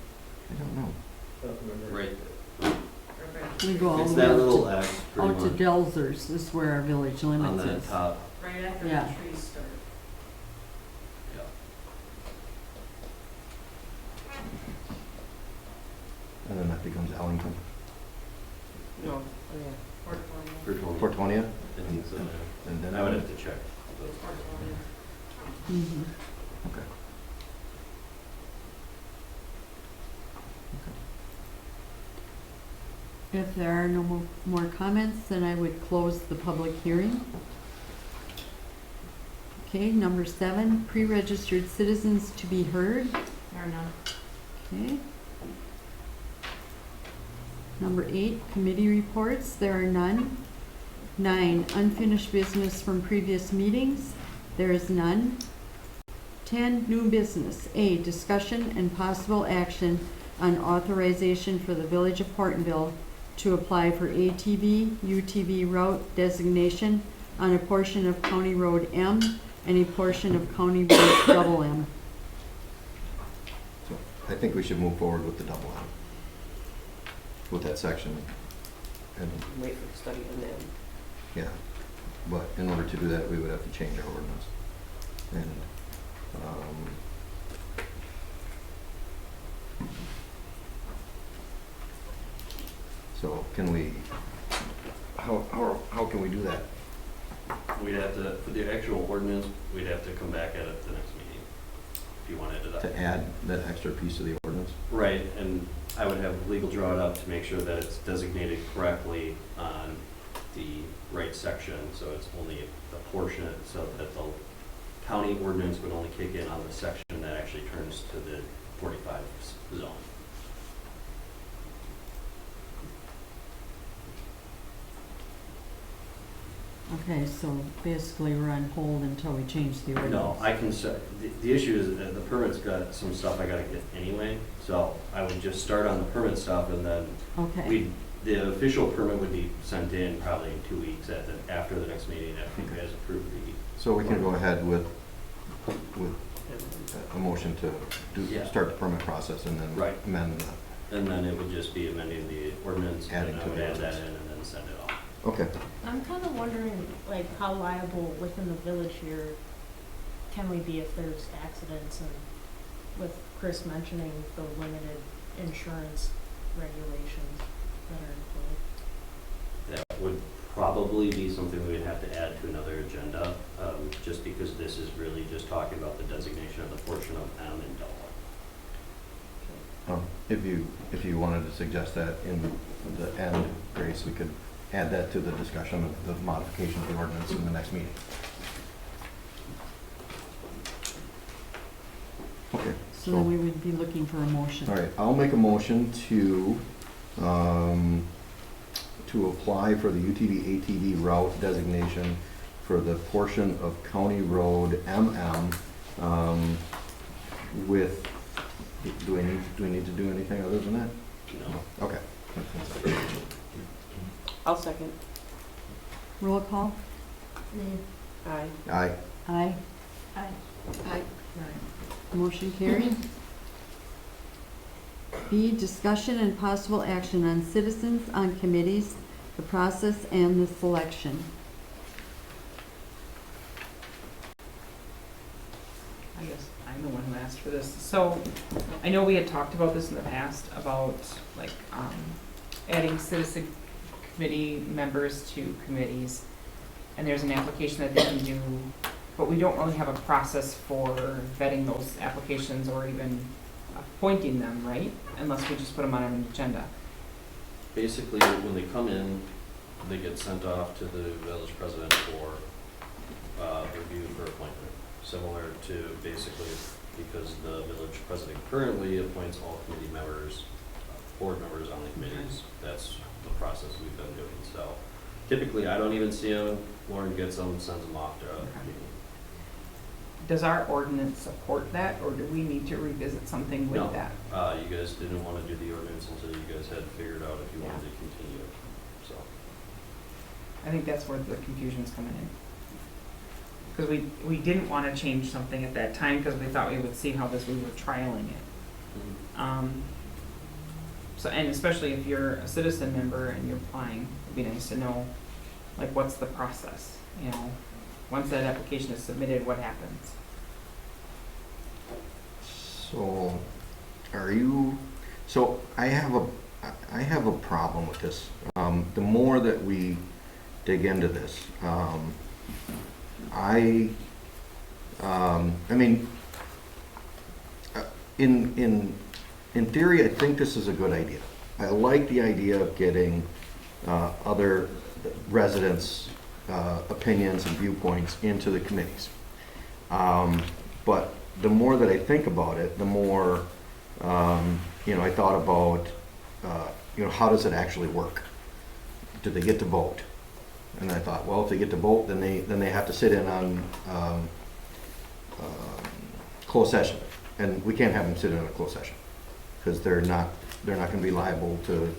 I don't know. I don't remember. Right, We go all it's the way that out little to, X pretty out to much Delzers is where our village on limits that is. top, Right after Yeah. the trees start. yeah. And then that becomes Ellington. No, Portfolio. Hortonia? I think so, yeah. And then I would have to check. Portfolio. Mhm. Okay. If there are no more comments, then I would close the public hearing. Okay, number 7, pre-registered citizens to be heard. There are none. Okay. Number 8, committee reports, there are none. 9, unfinished business from previous meetings, there is none. 10, new business. A, discussion and possible action on authorization for the Village of Hortonville to apply for ATV, UTV route designation on a portion of County Road M and a portion of County Road double M. So I think we should move forward with the double M. With that section. And, wait for the study and then. yeah, but in order to do that, we would have to change our ordinance. And, so can we, how can we do that? We'd have to, for the actual ordinance, we'd have to come back at it the next meeting, if you wanted to. To add that extra piece to the ordinance? Right, and I would have legal draw it up to make sure that it's designated correctly on the right section, so it's only a portion, so that the county ordinance would only kick in on the section that actually turns to the 45 zone. Okay, so basically we're on hold until we change the ordinance. No, I can set, the issue is that the permit's got some stuff I gotta get anyway, so I would just start on the permit stuff and then Okay, the official permit would be sent in probably in 2 weeks after the next meeting, after you guys approve the. So we can go ahead with a motion to Yeah. start the permit process and then Right. amend the, And then it would just be amending the ordinance, and Adding I to would the add that ordinance. in and then send it off. okay. I'm kind of wondering, like, how liable within the village here can we be if there's accidents, and with Chris mentioning the limited insurance regulations that are in That would probably be something we would have to add to another agenda, just because this is really just talking about the designation of the portion of M and Delta. If you wanted to suggest that in the end, Grace, we could add that to the discussion of the modification of the ordinance in the next meeting. Okay. so then we would be looking for a motion. All right, I'll make a motion to apply for the UTV ATV route designation for the portion of County Road MM, with, do we need to do anything other than that? No. Okay. I'll second. Roll call? Aye. Aye. Aye. Aye. Motion carried. B, discussion and possible action on citizens on committees, the process and the selection. I guess I'm the one who asked for this. So, I know we had talked about this in the past, about like, adding citizen committee members to committees. And there's an application that they can do but we don't really have a process for vetting those applications or even appointing them, right? Unless we just put them on an agenda. Basically, when they come in, they get sent off to the village president for review for appointment. Similar to basically, because the village president currently appoints all committee members, board members on the committees. That's the process we've been doing. So typically, I don't even see them. Lauren gets them, sends them off to a meeting. Does our ordinance support that, or do we need to revisit something with No. that? You guys didn't want to do the ordinance until you guys had figured out if you wanted to continue. So I think that's where the confusion's coming in. Because we didn't want to change something at that time because we thought we would see how we were trialing it. So, and especially if you're a citizen member and you're applying, it'd be nice to know, like, what's the process, you know? Once that application is submitted, what happens? So, I have a problem with this. The more that we dig into this, I mean, in theory, I think this is a good idea. I like the idea of getting other residents' opinions and viewpoints into the committees. But the more that I think about it, the more, I thought about, how does it actually work? Do they get to vote? And I thought, well, if they get to vote, then they have to sit in on closed session, and we can't have them sit in a closed session because they're not going to be liable to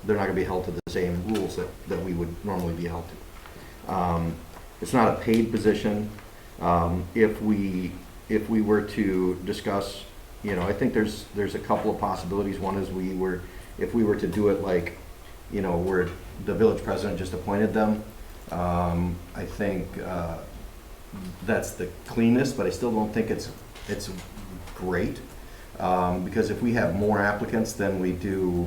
they're not going to be held to the same rules that we would normally be held to. It's not a paid position. If we were to discuss, I think there's a couple of possibilities. One is if we were to do it like, where the village president just appointed them, I think that's the cleanest, but I still don't think it's great. Because if we have more applicants than we do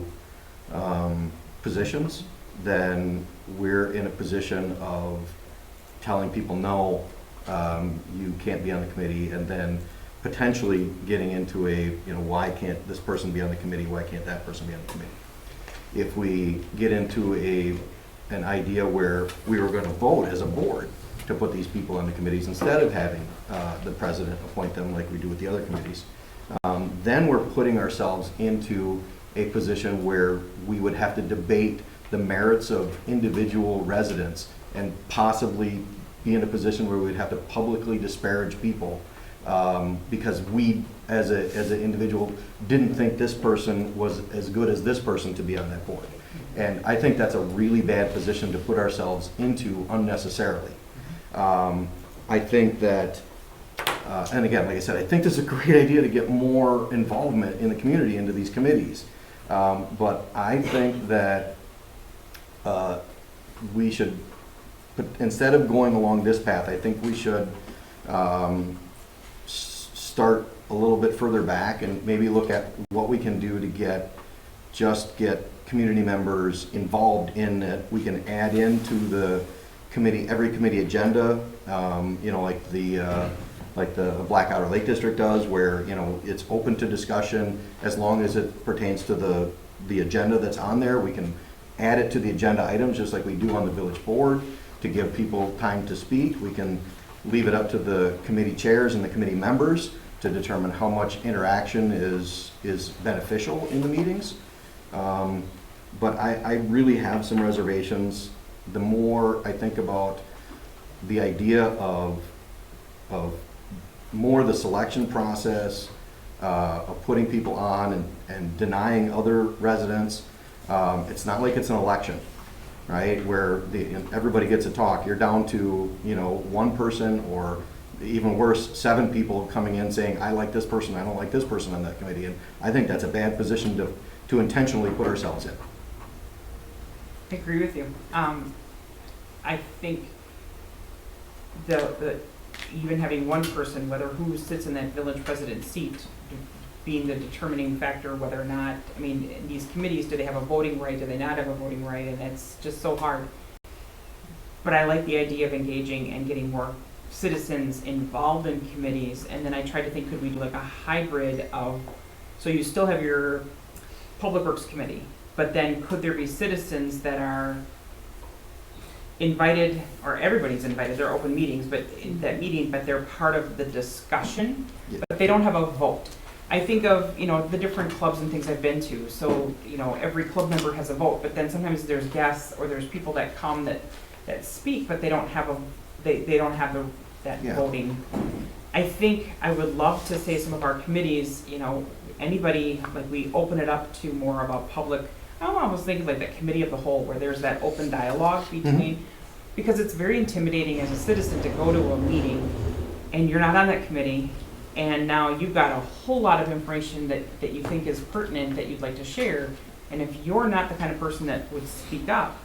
positions, then we're in a position of telling people, no, you can't be on the committee, and then potentially getting into why can't this person be on the committee, why can't that person be on the committee? If we get into an idea where we were going to vote as a board to put these people on the committees instead of having the president appoint them like we do with the other committees, then we're putting ourselves into a position where we would have to debate the merits of individual residents and possibly be in a position where we'd have to publicly disparage people because we, as an individual, didn't think this person was as good as this person to be on that board. And I think that's a really bad position to put ourselves into unnecessarily. I think that, and again, like I said, I think this is a great idea to get more involvement in the community into these committees. But I think that we should, instead of going along this path, I think we should start a little bit further back and maybe look at what we can do to get community members involved in it. We can add into the committee, every committee agenda, like the Black Otter Lake District does, where, it's open to discussion as long as it pertains to the agenda that's on there. We can add it to the agenda items just like we do on the village board to give people time to speak. We can leave it up to the committee chairs and the committee members to determine how much interaction is beneficial in the meetings. But I really have some reservations. The more I think about the idea of more the selection process, of putting people on and denying other residents, it's not like it's an election, right? Where everybody gets a talk. You're down to, one person, or even worse, 7 people coming in saying, I like this person, I don't like this person on that committee. And I think that's a bad position to intentionally put ourselves in. I agree with you. I think the even having one person, whether who sits in that village president's seat, being the determining factor whether or not, in these committees, do they have a voting right, do they not have a voting right, and it's just so hard. But I like the idea of engaging and getting more citizens involved in committees, and then I tried to think, could we do like a hybrid of, so you still have your Public Works Committee, but then could there be citizens that are invited, or everybody's invited, they're open meetings, but in that meeting, but they're part of the discussion, Yeah. but they don't have a vote. I think of, the different clubs and things I've been to, so, every club member has a vote, but then sometimes there's guests, or there's people that come that speak, but they don't have they don't have that Yeah. voting. I think I would love to say some of our committees, anybody, like we open it up to more of a public, I'm almost thinking like the committee of the whole, where there's that open dialogue between, because it's very intimidating as a citizen to go to a meeting and you're not on that committee, and now you've got a whole lot of information that you think is pertinent that you'd like to share, and if you're not the kind of person that would speak up,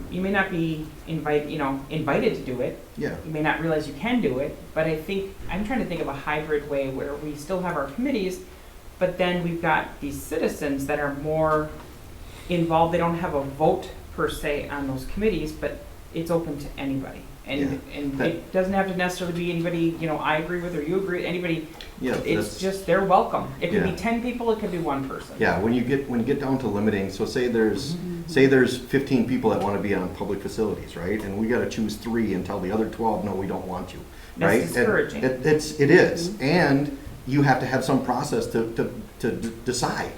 you may not be invited to do it. Yeah. You may not realize you can do it, but I think, I'm trying to think of a hybrid way where we still have our committees, but then we've got these citizens that are more involved. They don't have a vote per se on those committees, but it's open to anybody. And it doesn't have to necessarily be anybody, I agree with or you agree, anybody. Yeah, It's just, they're welcome. It could be Yeah. 10 people, it could be one person. Yeah, when you get down to limiting, so say there's 15 people that want to be on public facilities, right? And we got to choose 3 and tell the other 12, no, we don't want you, right? That's discouraging. And it is, and you have to have some process to decide,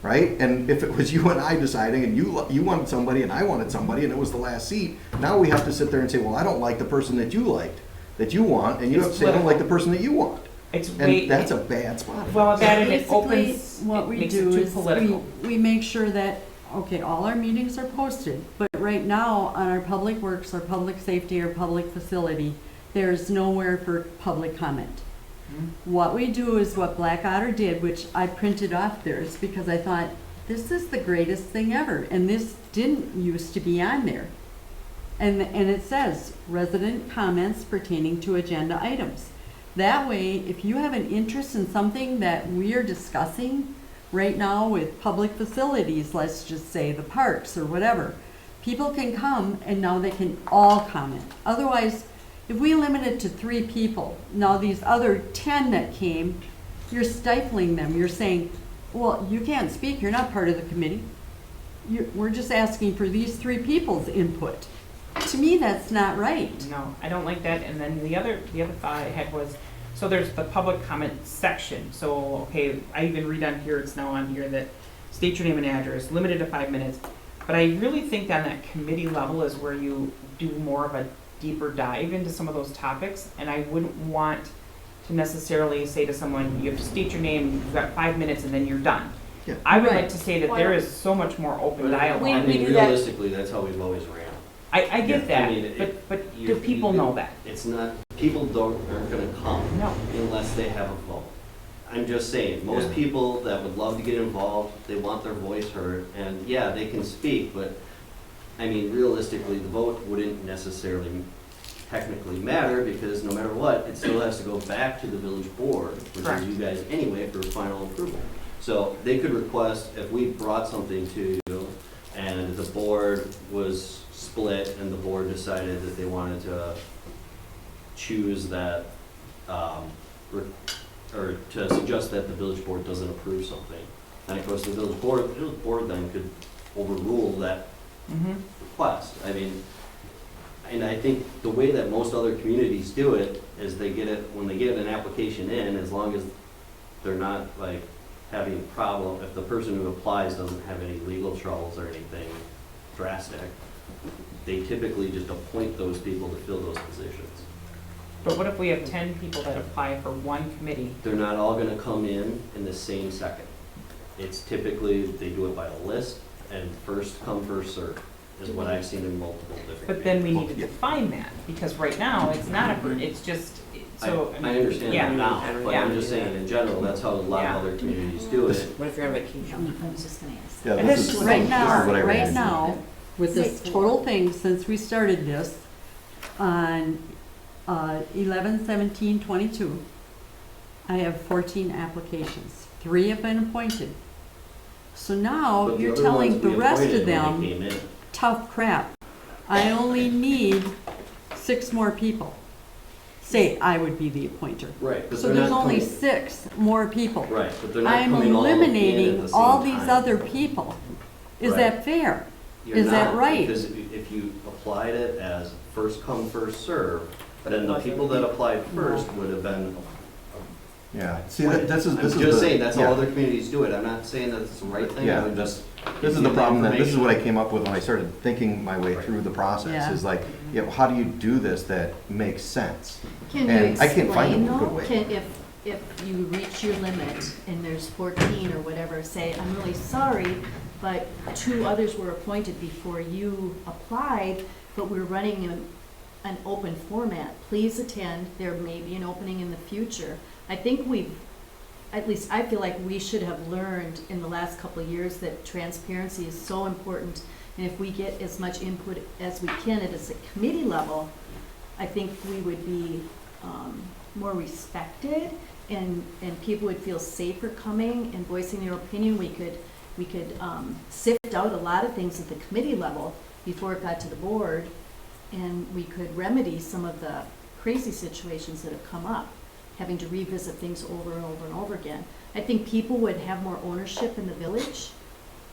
right? And if it was you and I deciding, and you wanted somebody and I wanted somebody, and it was the last seat, now we have to sit there and say, well, I don't like the person that you liked, that you want, and you have to say, I don't like the person that you want. It's way, And that's a bad spot. well, that and it Basically, opens, what it we makes it do too is political. we make sure that, okay, all our meetings are posted, but right now on our Public Works or Public Safety or Public Facility, there's nowhere for public comment. What we do is what Black Otter did, which I printed off theirs because I thought, this is the greatest thing ever, and this didn't used to be on there. And it says, resident comments pertaining to agenda items. That way, if you have an interest in something that we are discussing right now with public facilities, let's just say the parks or whatever, people can come and now they can all comment. Otherwise, if we limit it to 3 people, now these other 10 that came, you're stifling them. You're saying, well, you can't speak, you're not part of the committee. We're just asking for these 3 people's input. To me, that's not right. No, I don't like that. And then the other thought I had was, so there's the public comment section. So, okay, I even read on here, it's now on here that state your name and address, limited to 5 minutes. But I really think on that committee level is where you do more of a deeper dive into some of those topics. And I wouldn't want to necessarily say to someone, you have to state your name, you've got 5 minutes, and then you're done. Yeah. I would Right. like to say that there is so much more open dialogue. I mean, do that. realistically, that's how we've always ran. I get I that, mean, but you- do people know that? It's not, people aren't gonna come No. unless they have a vote. I'm just saying, most Yeah. people that would love to get involved, they want their voice heard, and yeah, they can speak, but, I mean, realistically, the vote wouldn't necessarily technically matter, because no matter what, it still has to go back to the village board, which Correct. is you guys anyway, for final approval. So they could request, if we brought something to you, and the board was split, and the board decided that they wanted to choose that, or to suggest that the village board doesn't approve something. And of course, the village board then could overrule that Mm-hmm. request. I mean, and I think the way that most other communities do it is they get it, when they get an application in, as long as they're not like having a problem, if the person who applies doesn't have any legal troubles or anything drastic, they typically just appoint those people to fill those positions. But what if we have 10 people that apply for one committee? They're not all gonna come in the same second. It's typically, they do it by a list, and first come, first served, is what I've seen in multiple different. But then we need to Yeah. define that, because right now, it's not it's just, so. I understand yeah. that now, but I'm Yeah. just saying, in general, that's how a lot Yeah. of other communities do it. What if you're on vacation? I was just gonna ask. Yeah, And this this- is Right this now, is what I right read. now, with this total thing, since we started this on 11/17/22, I have 14 applications. 3 have been appointed. So now But the you're other telling ones the we rest appointed of when them, they came in. tough crap. I only need 6 more people. say I would be the appointer. Right, but So they're there's not only coming, 6 more people. right, but they're not I'm coming all in at the eliminating same all these time. other people. Is Right. that fair? You're is that not, right? Because if you applied it as first come, first serve, then the people that applied first would have been. Yeah, see, this is I'm the. just saying, that's how yeah. other communities do it. I'm not saying that it's the right thing, Yeah. I'm just. This is giving the you problem, that this is what I information. came up with when I started thinking my way through the process, Yeah. is like, yeah, well, how do you do this that makes sense? Can you And I can't find explain a good though, way. if you reach your limit and there's 14 or whatever, say, I'm really sorry, but 2 others were appointed before you applied, but we're running an open format. Please attend, there may be an opening in the future. I think at least I feel like we should have learned in the last couple of years that transparency is so important. And if we get as much input as we can at a committee level, I think we would be more respected, and people would feel safer coming and voicing their opinion. We could sift out a lot of things at the committee level before it got to the board, and we could remedy some of the crazy situations that have come up, having to revisit things over and over and over again. I think people would have more ownership in the village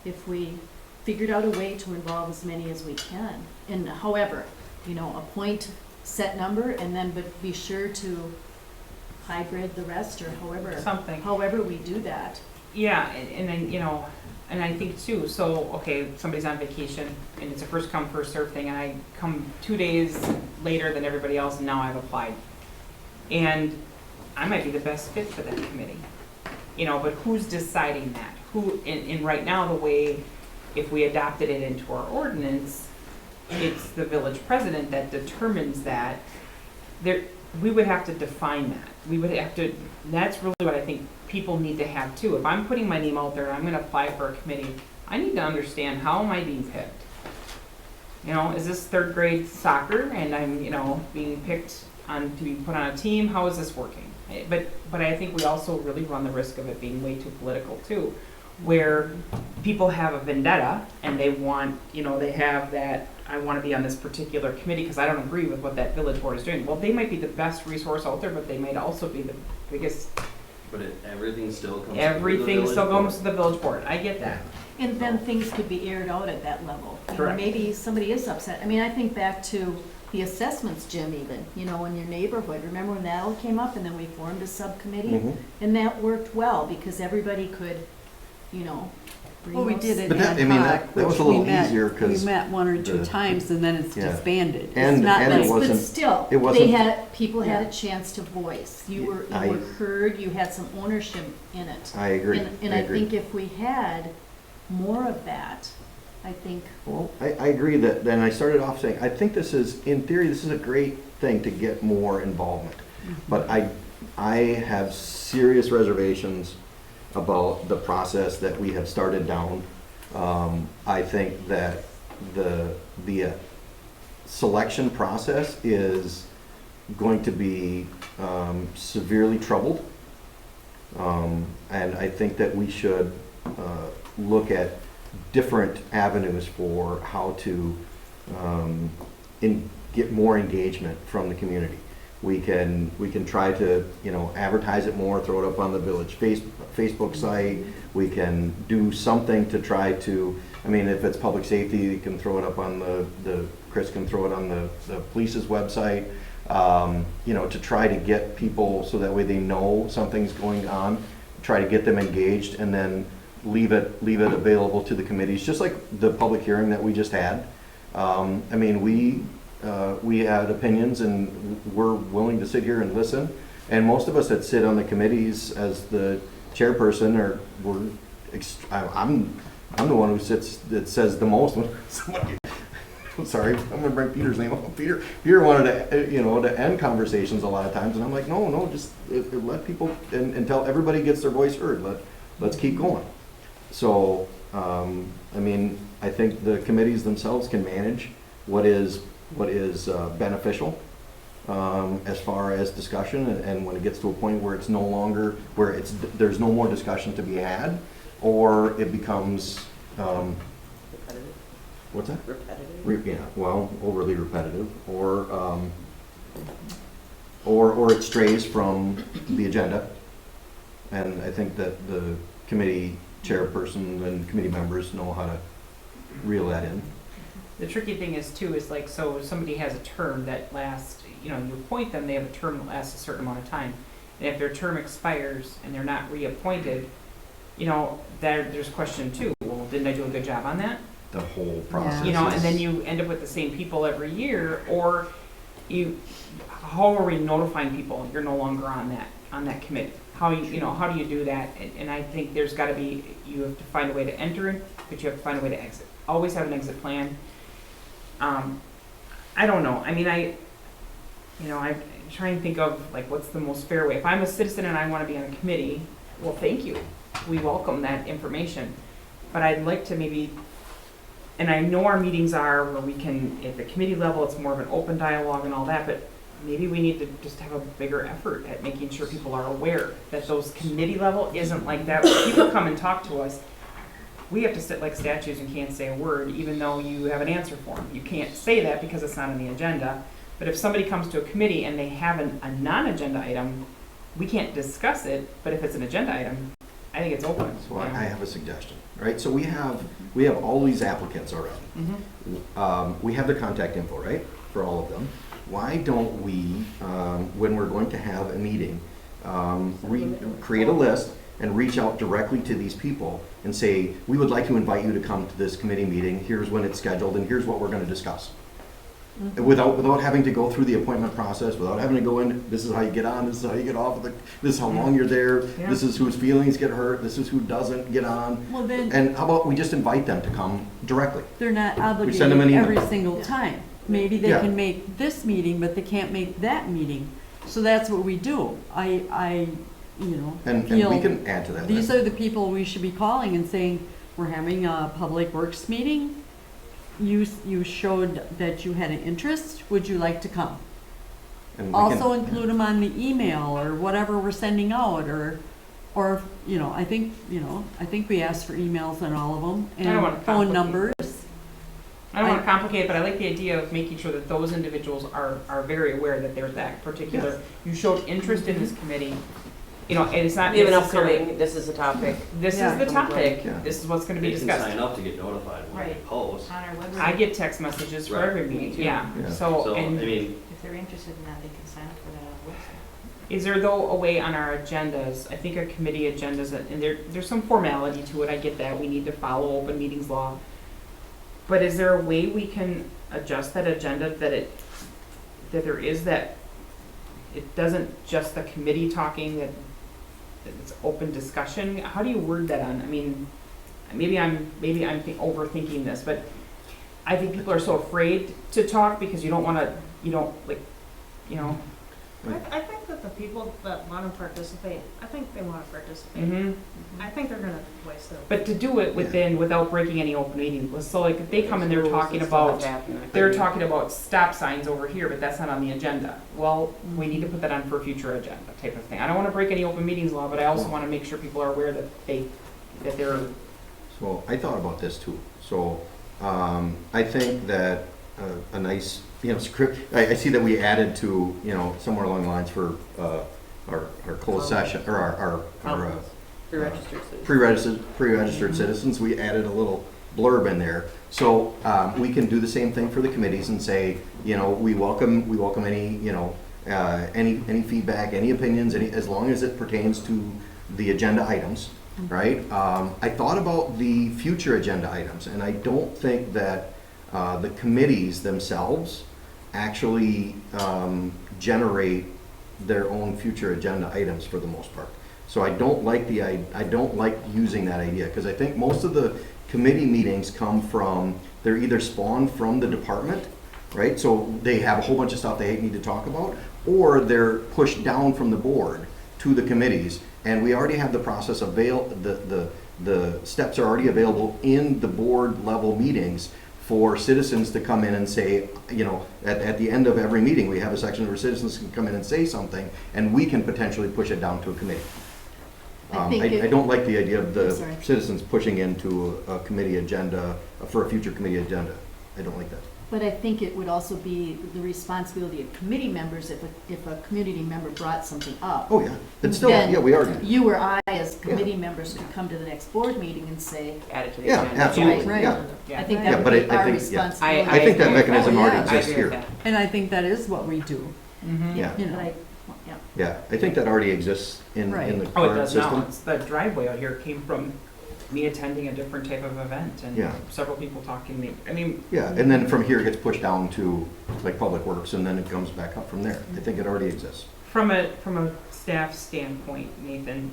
if we figured out a way to involve as many as we can. And however, appoint set number, and then but be sure to hybrid the rest, or Something. however we do that. Yeah, and then, and I think too, so, okay, somebody's on vacation, and it's a first come, first served thing, and I come 2 days later than everybody else, and now I've applied. And I might be the best fit for that committee, but who's deciding that? And right now, the way, if we adopted it into our ordinance, it's the village president that determines that. We would have to define that. We would have to, that's really what I think people need to have too. If I'm putting my name out there and I'm gonna apply for a committee, I need to understand, how am I being picked? Is this 3rd grade soccer and I'm, being picked to be put on a team? How is this working? But I think we also really run the risk of it being way too political too, where people have a vendetta and they want, they have that, I want to be on this particular committee because I don't agree with what that village board is doing. Well, they might be the best resource out there, but they might also be the biggest. But everything still comes. Everything still goes to the village board. I get that. And then things could be aired out at that level. Correct. Maybe somebody is upset. I mean, I think back to the assessments, Jim, even, in your neighborhood. Remember when that all came up, and then we formed a subcommittee? Mhm. And that worked well because everybody could, bring Well, we those- did it But that- ad I mean, hoc, that was which a little we met- easier 'cause we met 1 or 2 the- times, and then it's Yeah. disbanded. It's And- not and like- it But wasn't- still, it wasn't- people had Yeah. a chance to voice. You were I- heard, you had some ownership in it. I agree, And I I agree. think if we had more of that, I think, Well, I agree that, then I started off saying, I think this is, in theory, this is a great thing to get more involvement. But I have serious reservations about the process that we have started down. I think that the selection process is going to be severely troubled. And I think that we should look at different avenues for how to get more engagement from the community. We can try to, advertise it more, throw it up on the village Facebook site. We can do something to try to, if it's public safety, you can throw it up on Chris can throw it on the police's website, to try to get people so that way they know something's going on, try to get them engaged, and then leave it available to the committees, just like the public hearing that we just had. We had opinions, and we're willing to sit here and listen. And most of us that sit on the committees as the chairperson I'm the one that says the most when somebody. I'm sorry, I'm gonna bring Peter's name up. Peter wanted to end conversations a lot of times, and I'm like, no, just let people until everybody gets their voice heard. Let's keep going. So, I think the committees themselves can manage what is beneficial as far as discussion, and when it gets to a point where it's no longer, there's no more discussion to be had, or it becomes, Repetitive. what's that? Repetitive. Yeah, well, overly repetitive, or or it strays from the agenda. And I think that the committee chairperson and committee members know how to reel that in. The tricky thing is too, is like, so somebody has a term that lasts, you appoint them, they have a term that lasts a certain amount of time. And if their term expires and they're not reappointed, there's question too, well, didn't I do a good job on that? The whole process. And then you end up with the same people every year, or how are we notifying people you're no longer on that committee? How do you do that? And I think there's gotta be, you have to find a way to enter it, but you have to find a way to exit. Always have an exit plan. I don't know, I mean, I'm trying to think of like, what's the most fair way? If I'm a citizen and I wanna be on a committee, well, thank you. We welcome that information. But I'd like to maybe, and I know our meetings are where we can, at the committee level, it's more of an open dialogue and all that, but maybe we need to just have a bigger effort at making sure people are aware that those committee level isn't like that. When people come and talk to us, we have to sit like statues and can't say a word, even though you have an answer form. You can't say that because it's not on the agenda. But if somebody comes to a committee and they have a non-agenda item, we can't discuss it, but if it's an agenda item, I think it's open. So I have a suggestion, right? So we have all these applicants already. We have the contact info, right, for all of them. Why don't we, when we're going to have a meeting, create a list and reach out directly to these people and say, we would like to invite you to come to this committee meeting. Here's when it's scheduled and here's what we're going to discuss. Without having to go through the appointment process, without having to go in, this is how you get on, this is how you get off, this is how long you're there, this is whose feelings get hurt, this is who doesn't get on. Well, then, And how about we just invite them to come directly? they're not send them an obligated email. every single time. Maybe they Yeah. can make this meeting, but they can't make that meeting. So that's what we do. I And feel we can add to that these list. are the people we should be calling and saying, we're having a public works meeting. You showed that you had an interest. Would you like to come? And we Also can- include them on the email or whatever we're sending out, or I think we asked for emails on all of them I don't wanna and phone complicate numbers. I don't want to complicate it, but I like the idea of making sure that those individuals are very aware that there's that particular, you showed interest in this committee, and it's not Even necessarily, upcoming, this is a topic. this is Yeah. the topic, Yeah. this is what's gonna be They can discussed. sign up to get notified when they Right. post. On our website. I get text messages for Right. every meeting, too. yeah, Yeah. so, So, I and mean, If they're interested in that, they can sign up for that on the website. is there though a way on our agendas, I think our committee agendas, and there's some formality to it, I get that, we need to follow open meetings law. But is there a way we can adjust that agenda that there is that, it doesn't just the committee talking, that it's open discussion? How do you word that on, I mean, maybe I'm overthinking this, but I think people are so afraid to talk because you don't wanna, I think that the people that want to participate, I think they want to participate. mhm. I think they're going to waste their. But to do it without breaking any open meeting, so like if they come and they're talking about, stop signs over here, but that's not on the agenda. Well, we need to put that on for a future agenda type of thing. I don't wanna break any open meetings law, but I also wanna make sure people are aware that they're, So I thought about this too. So I think that a nice, script, I see that we added to, somewhere along the lines for our closed session, or our pre-registered citizens, we added a little blurb in there. So we can do the same thing for the committees and say, we welcome any, any feedback, any opinions, as long as it pertains to the agenda items, right? I thought about the future agenda items, and I don't think that the committees themselves actually generate their own future agenda items for the most part. So I don't like using that idea, because I think most of the committee meetings they're either spawned from the department, right? So they have a whole bunch of stuff they need to talk about, or they're pushed down from the board to the committees, and we already have the process the steps are already available in the board level meetings for citizens to come in and say, at the end of every meeting, we have a section where citizens can come in and say something, and we can potentially push it down to a committee. I don't like the idea of the citizens pushing into a committee agenda, for a future committee agenda. I don't like that. But I think it would also be the responsibility of committee members if a community member brought something up. Oh, yeah, it's still, Then yeah, we are, You or I, as committee members, could come to the next board meeting and say, Add it to the yeah, agenda. absolutely, Right. yeah. I think Yeah, that but would be I our think- yeah. responsibility. I think that agree. mechanism Oh, already yeah. exists I agree with here. that. And I think that is what we do, Mhm. Yeah, you But know. I, yeah. yeah, I think that already exists in Right. the Oh, it current does now. system. It's the driveway out here came from me attending a different type of event and Yeah. several people talking to me. I mean, Yeah, and then from here it gets pushed down to like Public Works, and then it comes back up from there. I think it already exists. from a staff standpoint, Nathan,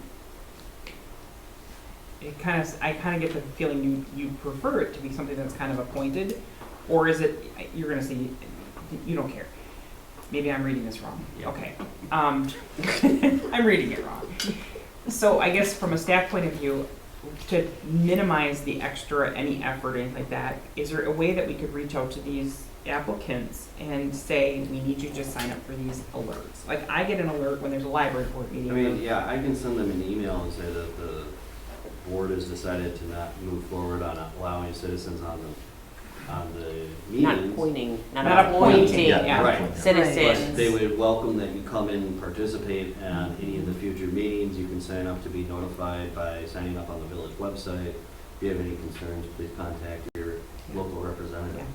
I kind of get the feeling you prefer it to be something that's kind of appointed, or is it, you're gonna say, you don't care. Maybe I'm reading this wrong. Yeah. Okay. I'm reading it wrong. So I guess from a staff point of view, to minimize the extra, any effort or anything like that, is there a way that we could reach out to these applicants and say, we need you to just sign up for these alerts? Like, I get an alert when there's a library board meeting. I mean, yeah, I can send them an email and say that the board has decided to not move forward on allowing citizens on the Not meetings. appointing, Not not appointing, appointing yeah. Right. Right. But citizens. they would welcome that you come in and participate in any of the future meetings. You can sign up to be notified by signing up on the village website. If you have any concerns, please contact your local representative.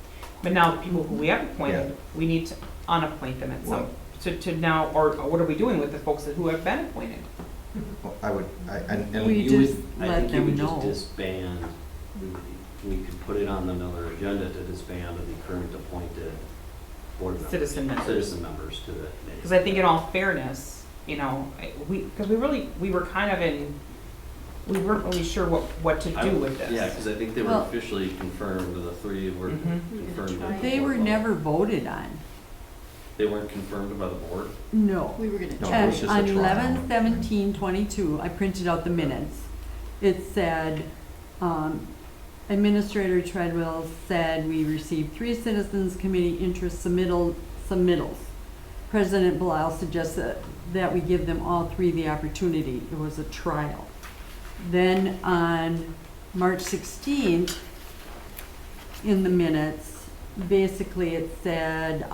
But now, the people who we have appointed, we need to unappoint them at some, to now, or what are we doing with the folks who have been appointed? Well, I would, and We You would- just I let think you them would know. just disband, we could put it on another agenda to disband the current appointed board members. Citizen members. Citizen members to the committee. Because I think in all fairness, you know, because we were kind of we weren't really sure what to do with this. Yeah, because I think they were Well- officially confirmed, the three were Mhm. confirmed. at the They board were level. never voted on, They weren't confirmed by the board? no. We were gonna No, try. it And was just a on trial. 11/17/22, I printed out the minutes. It said, Administrator Treadwell said we received 3 citizens committee interest submittals. President Belial suggested that we give them all 3 the opportunity. It was a trial. Then on March 16th, in the minutes, basically it said,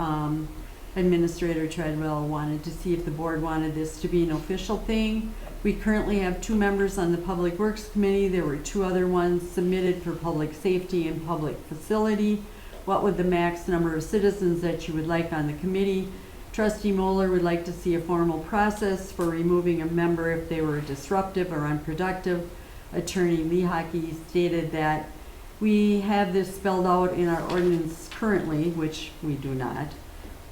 Administrator Treadwell wanted to see if the board wanted this to be an official thing. We currently have 2 members on the Public Works Committee. There were 2 other ones submitted for public safety and public facility. What would the max number of citizens that you would like on the committee? Trustee Moeller would like to see a formal process for removing a member if they were disruptive or unproductive. Attorney Lee Hockey stated that we have this spelled out in our ordinance currently, which we do not.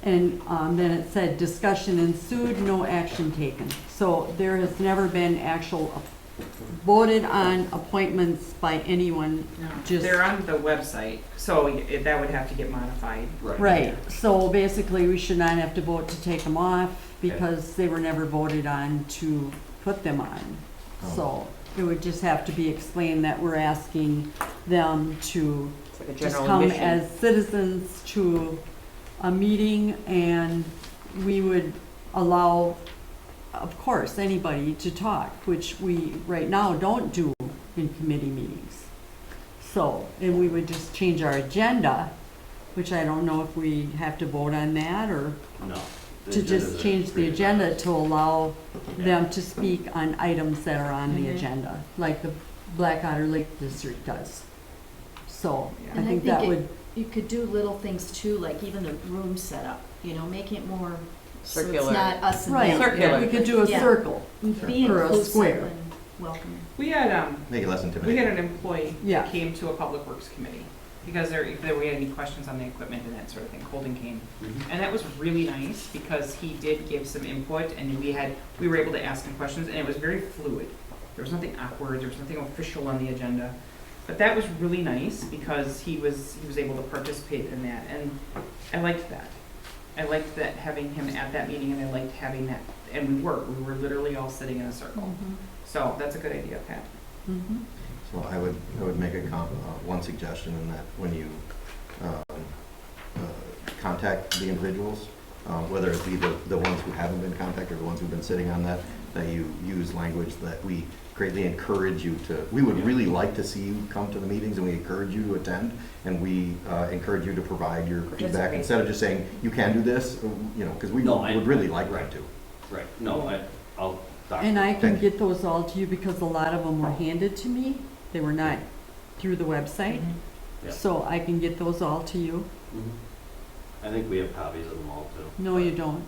And then it said, discussion ensued, no action taken. So there has never been actual voted on appointments by anyone, just. They're on the website, so that would have to get modified. Right, so basically, we should not have to vote to take them off because they were never voted on to put them on. So it would just have to be explained that we're asking them to It's like a just general come admission. as citizens to a meeting, and we would allow, of course, anybody to talk, which we right now don't do in committee meetings. So, and we would just change our agenda, which I don't know if we have to vote on that, or No. The to agendas just are change the created. agenda to allow them to speak on items that are on the Mhm. agenda, like the Black Otter Lake District does. So, I And think that it- would, You could do little things too, like even the room setup, you know, making it more, so it's Circular. not us and right, them. Circular. we could do a Yeah. circle. Be Or a inclusive square. and welcoming. We had, Make it less we intimidating. had an employee Yeah. that came to a public works committee because if we had any questions on the equipment and that sort of thing, Colton came. Mhm. And that was really nice because he did give some input and we were able to ask him questions and it was very fluid. There was nothing awkward, there was nothing official on the agenda. But that was really nice because he was able to participate in that and I liked that. I liked that having him at that meeting and I liked having that, and we were literally all sitting in a circle. So that's a good idea, Pat. Mhm. So I would make one suggestion in that when you contact the individuals, whether it be the ones who haven't been contacted or the ones who've been sitting on that, that you use language that we greatly encourage you to, we would really like to see you come to the meetings, and we encourage you to attend, and we encourage you to provide your feedback, Participate. instead of just saying, you can do this, you know, because we No, I- would really like right. that too. Right, no, I'll document. And I can Thank you. get those all to you because a lot of them were handed to me. They were not through the website. Yeah. So I can get those all to you. Mhm. I think we have copies of them all too. No, you don't.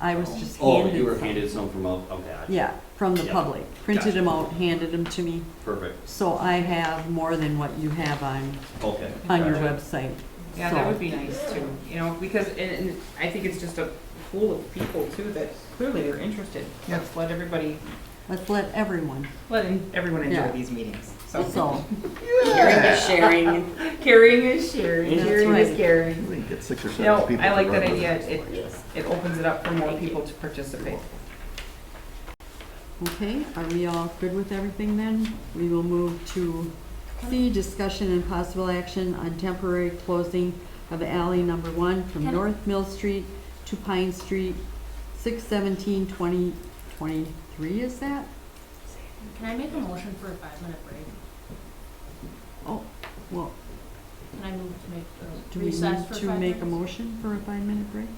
I was just Oh, handed you were some. handed some from, okay, Yeah, from the Yeah. public. Printed Gotcha. them out, handed them to me. perfect, So I have more than what you have on okay. your Gotcha. website. Yeah, So- that would be nice too, you know, because, and I think it's just a pool of people too that clearly they're interested. Let's let everybody, Let's let everyone. everyone enjoy Yeah. these meetings, so. So, Caring is sharing, caring is sharing, That's sharing is right. caring. We can get 6 or 7 You know, people. I to like run that with idea, it. it opens it up for more people to participate. okay, are we all good with everything then? We will move to C, discussion and possible action on temporary closing of alley number 1 from Can- North Mill Street to Pine Street, 6/17/2023, is that? Can I make a motion for a 5-minute break? Well, Can I move to make do a we recess need for to 5 make a minutes? motion for a 5-minute break?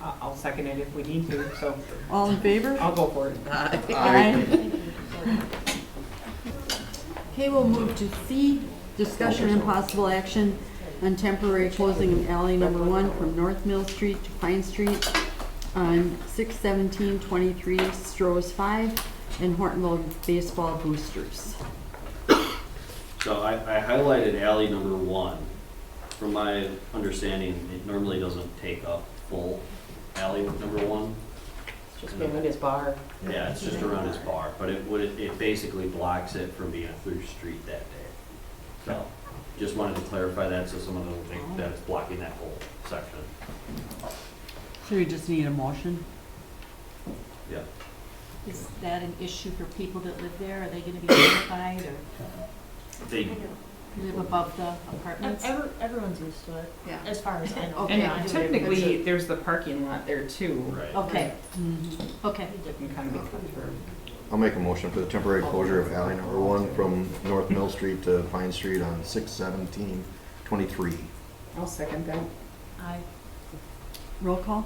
I'll second it if we need to, so All in favor? I'll go for it. Aye. Okay, we'll move to C, discussion and possible action on temporary closing of alley number 1 from North Mill Street to Pine Street on 6/17/23, Stroh's 5, and Hortonville baseball boosters. So I highlighted alley number 1. From my understanding, it normally doesn't take up full alley number 1. Just behind his bar. Yeah, it's just around his bar, but it basically blocks it from being a through street that day. So, just wanted to clarify that so someone doesn't think that it's blocking that whole section. So we just need a motion? Yeah. Is that an issue for people that live there? Are they gonna be notified or They, live above the apartments? Everyone's used to it, Yeah. as far as I know. Okay. And technically, there's the parking lot there too. right. Okay, okay. That can kind of be cut through. I'll make a motion for the temporary closure of alley number 1 from North Mill Street to Pine Street on 6/17/23. I'll second that. Aye. Roll call?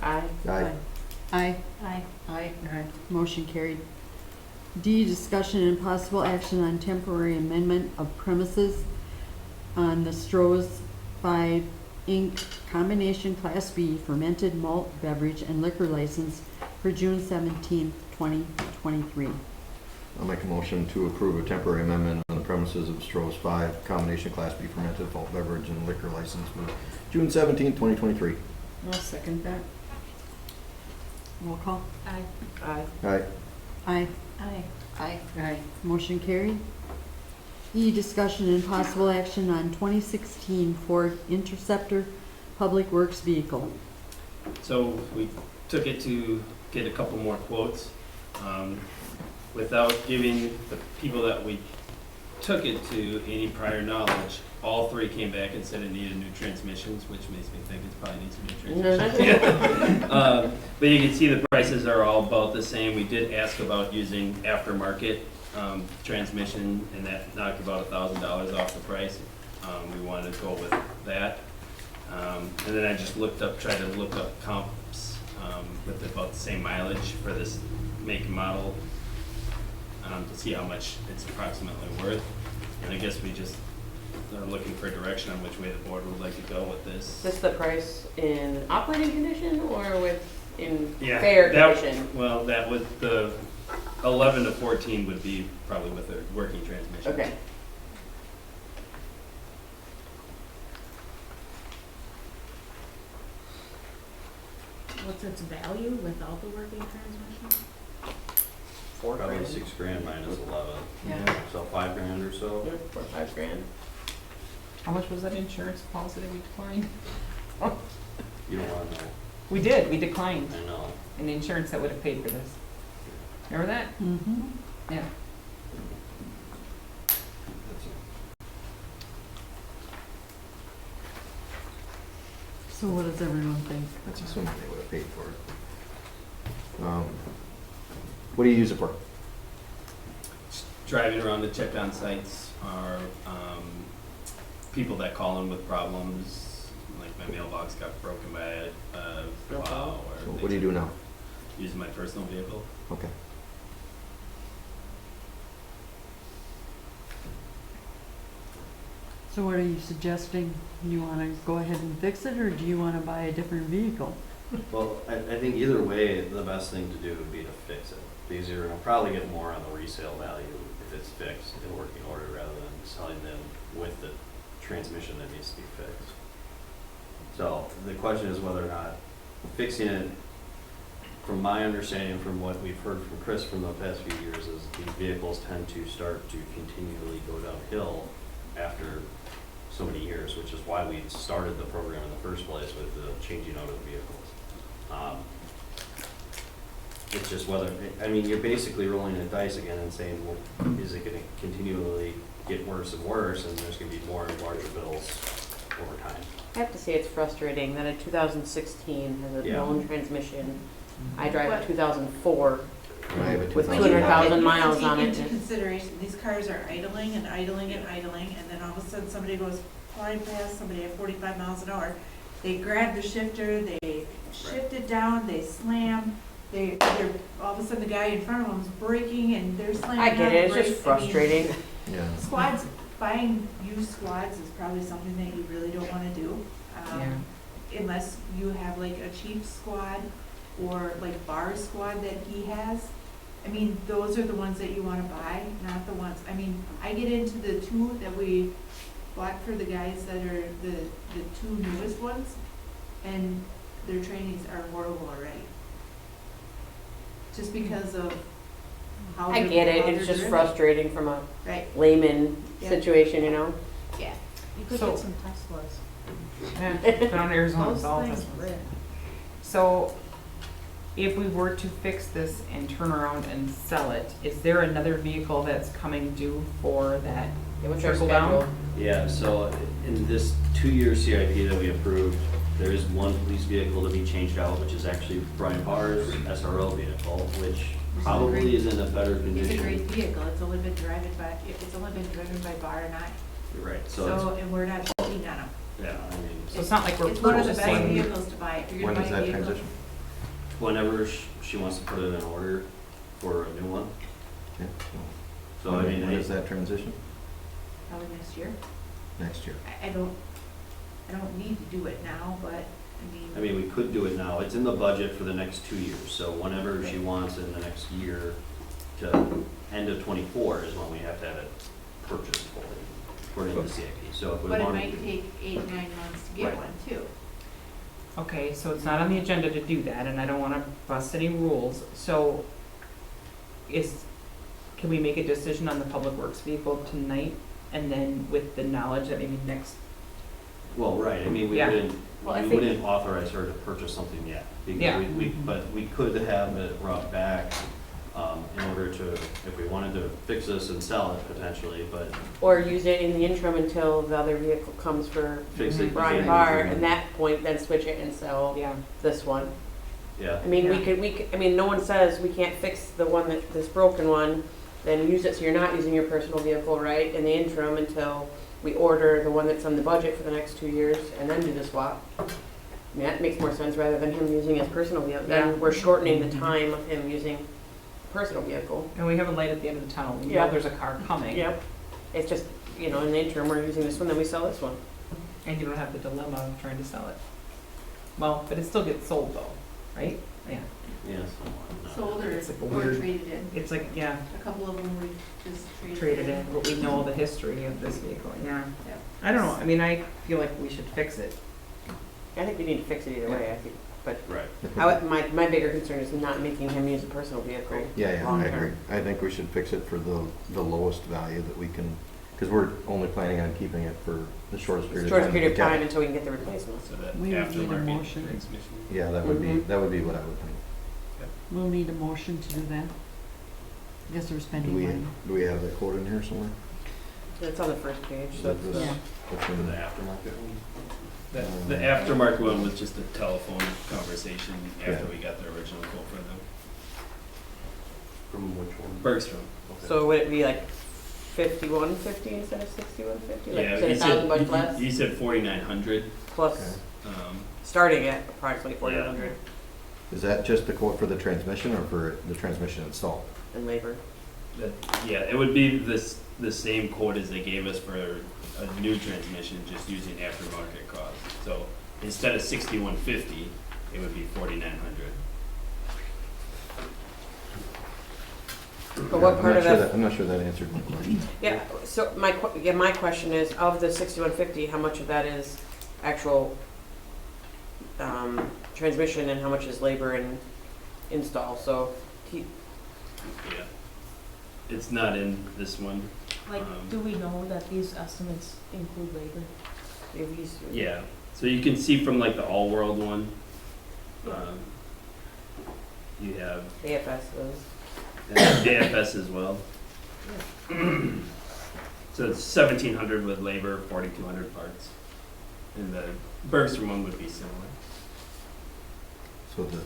Aye. Aye. Aye. Aye. Aye. Motion carried. D, discussion and possible action on temporary amendment of premises on the Stroh's 5 Inc. Combination Class B fermented malt beverage and liquor license for June 17th, 2023. I'll make a motion to approve a temporary amendment on the premises of Stroh's 5 combination Class B fermented malt beverage and liquor license for June 17th, 2023. I'll second that. Roll call? Aye. Aye. Aye. Aye. Aye. Aye. Aye. Motion carried. E, discussion and possible action on 2016 Ford Interceptor Public Works vehicle. So we took it to get a couple more quotes. Without giving the people that we took it to any prior knowledge, all 3 came back and said it needed new transmissions, which makes me think it probably needs some new transmissions. But you can see the prices are all about the same. We did ask about using aftermarket transmission, and that knocked about $1,000 off the price. We wanted to go with that. And then I just tried to look up comps with about the same mileage for this make and model to see how much it's approximately worth. And I guess we just are looking for direction on which way the board would like to go with this. That's the price in operating condition or in Yeah, fair that- condition? Well, that would, the 11 to 14 would be probably with a working transmission. Okay. What's its value without the working transmission? Probably $6,000 minus 11. Yeah. So $5,000 or so. Yeah, for $5,000. How much was that insurance policy that we declined? You don't want to know. We did, we declined I know. an insurance that would have paid for this. Remember that? Mm-hmm. Yeah. So what does everyone think? That's assuming they would have paid for it. What do you use it for? Driving around to check on sites or people that call in with problems, like my mailbox got broken by a plow or. So what do you do now? Using my personal vehicle. Okay. So what are you suggesting? You want to go ahead and fix it, or do you want to buy a different vehicle? Well, I think either way, the best thing to do would be to fix it, because you're gonna probably get more on the resale value if it's fixed in working order rather than selling them with the transmission that needs to be fixed. So the question is whether or not fixing it, from my understanding, from what we've heard from Chris from the past few years, is these vehicles tend to start to continually go downhill after so many years, which is why we started the program in the first place with the changing out of the vehicles. It's just whether, I mean, you're basically rolling the dice again and saying, well, is it gonna continually get worse and worse, and there's gonna be more and larger bills over time? I have to say it's frustrating that a 2016 has a Yeah. known transmission. I drive a 2004 I have a with 2000. 200,000 miles Take on it. into consideration, these cars are idling and idling and idling, and then all of a sudden somebody goes flying past somebody at 45 miles an hour. They grab the shifter, they shift it down, they slam, they're, all of a sudden the guy in front of them's braking and they're slamming I on get the it, it's brakes. just I mean, frustrating. Yeah. Squads, buying used squads is probably something that you really don't wanna do. Unless you have like a chief squad or like Bar's squad that he has. I mean, those are the ones that you wanna buy, not the ones, I mean, I get into the two that we bought for the guys that are the two newest ones, and their trainings are horrible already. Just because of how I they're- get it, how it's they're just driven. frustrating from a Right, layman Yeah. situation, you know? yeah. You could So- get some Teslas. Yeah, down Arizona, Those all things this. rip. So, if we were to fix this and turn around and sell it, is there another vehicle that's coming due for that Yeah, what's our trickle schedule? down? Yeah, so in this 2-year CIP that we approved, there is one police vehicle to be changed out, which is actually Brian Barr's SRO vehicle, which probably is in a better It's condition. a great vehicle, it's only been driven by Bar and I, You're right, so so, and we're not cheating on them. it's, yeah, I mean, So it's not like we're It's one of the best purchasing. vehicles to buy, if you're When gonna is buy a that vehicle. transition? whenever she wants to put it in order for a new one. Yeah. So I mean, When is that transition? Probably next year. Next year. I don't need to do it now, but, I mean, we could do it now. It's in the budget for the next 2 years, so whenever she wants in the next year to end of '24 is when we have to have it purchased fully, according to the CIP. So if we but it want. might take 8, 9 months to get Right. one too. Okay, so it's not on the agenda to do that, and I don't wanna bust any rules, so can we make a decision on the public works vehicle tonight? And then with the knowledge that maybe next, Well, right, I mean, we Yeah. wouldn't, Well, I we think- wouldn't authorize her to purchase something yet. Yeah. Because but we could have it brought back, in order to, if we wanted to fix this and sell it potentially, but Or use it in the interim until the other vehicle comes for fix it. Brian Barr, and that point, then switch it and sell yeah, this one. Yeah, I mean, Yeah. we could, I mean, no one says we can't fix the one this broken one, then use it so you're not using your personal vehicle, right, in the interim until we order the one that's on the budget for the next 2 years, and then do the swap. I mean, that makes more sense rather than him using his personal vehicle. Yeah. Then we're shortening the time of him using personal vehicle. and we have a light at the end of the tunnel, we know Yeah. there's a car coming. Yep. It's just, you know, in the interim, we're using this one, then we sell this one. And you don't have the dilemma of trying to sell it. Well, but it still gets sold though, right? Yeah, yeah, somewhat. Sold or It's like a or weird- traded in. it's like, yeah, A couple of them we just traded in, but we know the history of this vehicle, yeah. Yeah. I don't know, I mean, I feel like we should fix it. I think we need to fix it either way, I think, but Right. my bigger concern is not making him use a personal vehicle. Yeah, long I term. agree. I think we should fix it for the lowest value that we can, because we're only planning on keeping it for the shortest period of time. Shortest period of we can. time until we can get the replacement. So that We would need a aftermarket motion. transmission. Yeah, that would be, Mhm. that would be what I would think. We'll need a motion to do that. I guess we're Do spending we, money. do we have that quote in here somewhere? It's on the first page, Is so that this- Yeah. what's For in the the- aftermarket one? The aftermarket one was just a telephone conversation after Yeah. we got the original quote for them. From which one? Bergstrom. Okay. So would it be like 5150 instead of 6150? Like, Yeah, is it he 1,000 bucks said, less? he said 4,900. Plus, starting at approximately 4,900 Is that just the quote for the transmission or for the transmission install? in labor. Yeah, it would be the same quote as they gave us for a new transmission, just using aftermarket costs. So instead of 6,150, it would be 4,900. But what I'm part not of sure that? I'm not sure that answered my question. Yeah, so my question is, of the 6150, how much of that is actual transmission and how much is labor and install? So, Yeah. It's not in this one. Like, do we know that these estimates include labor? if he's, Yeah. So you can see from like the all world one, you have AFS is. AFS as well. So it's 1,700 with labor, 4,200 parts. And the Bergstrom one would be similar. So the,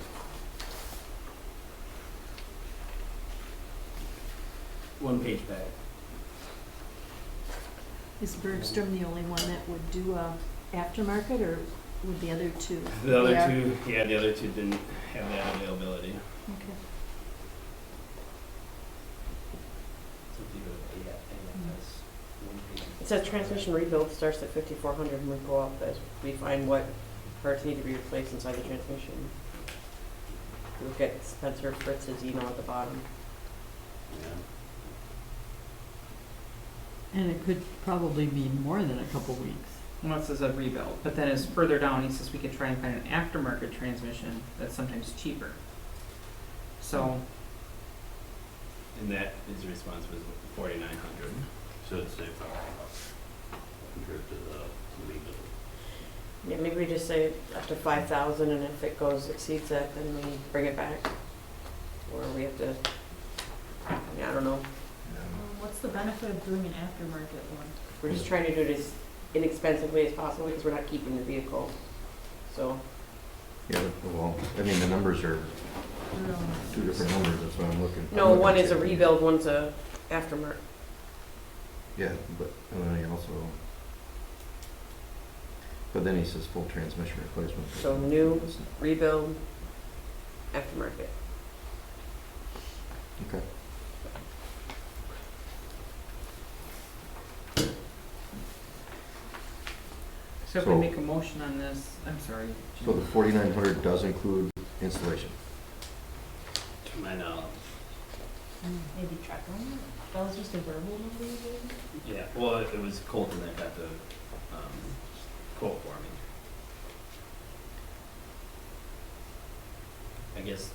One page back. Is Bergstrom the only one that would do a aftermarket, or would the other two? The other Yeah. two, yeah, the other two didn't have that availability. Okay. So if you go to AFS, one page. It says transmission rebuild starts at 5,400 and we go up as we find what parts need to be replaced inside the transmission. Look at Spencer Fritz's email at the bottom. Yeah. And it could probably be more than a couple weeks. Well, it says a rebuild, but then as further down, he says we could try and find an aftermarket transmission that's sometimes cheaper. So, And that his response was 4,900. So it's safe compared to the rebuild. Yeah, maybe we just say up to 5,000 and if it exceeds that, then we bring it back. Or we have to, I don't know. What's the benefit of doing an aftermarket one? We're just trying to do it as inexpensively as possible because we're not keeping the vehicle. So, yeah, well, I mean, the numbers are No. two different numbers, that's why I'm looking. no, one is a rebuild, one's a aftermarket. Yeah, but, and then he also, but then he says full transmission replacement. So new, rebuild, aftermarket. Okay. so if So- we make a motion on this, I'm sorry. So the 4,900 does include installation? To my knowledge. Maybe check on it? That was just a verbal number you gave? Yeah, well, it was Colton that got the quote for me. I guess,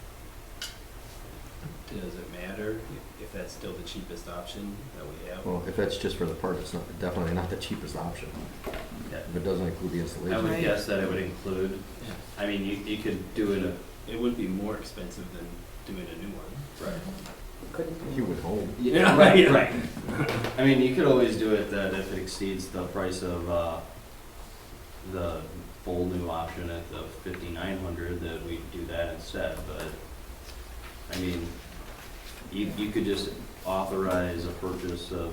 does it matter if that's still the cheapest option that we have? Well, if that's just for the part, it's not, definitely not the cheapest option. Yeah. If it doesn't include the I installation. would guess that it would include, Yeah. I mean, you could do it, It would be more expensive than doing a new one. right. Couldn't. You would hope. Yeah, right. I mean, you could always do it that if it exceeds the price of, the full new option at the 5,900, that we do that instead, but, I mean, you could just authorize a purchase of,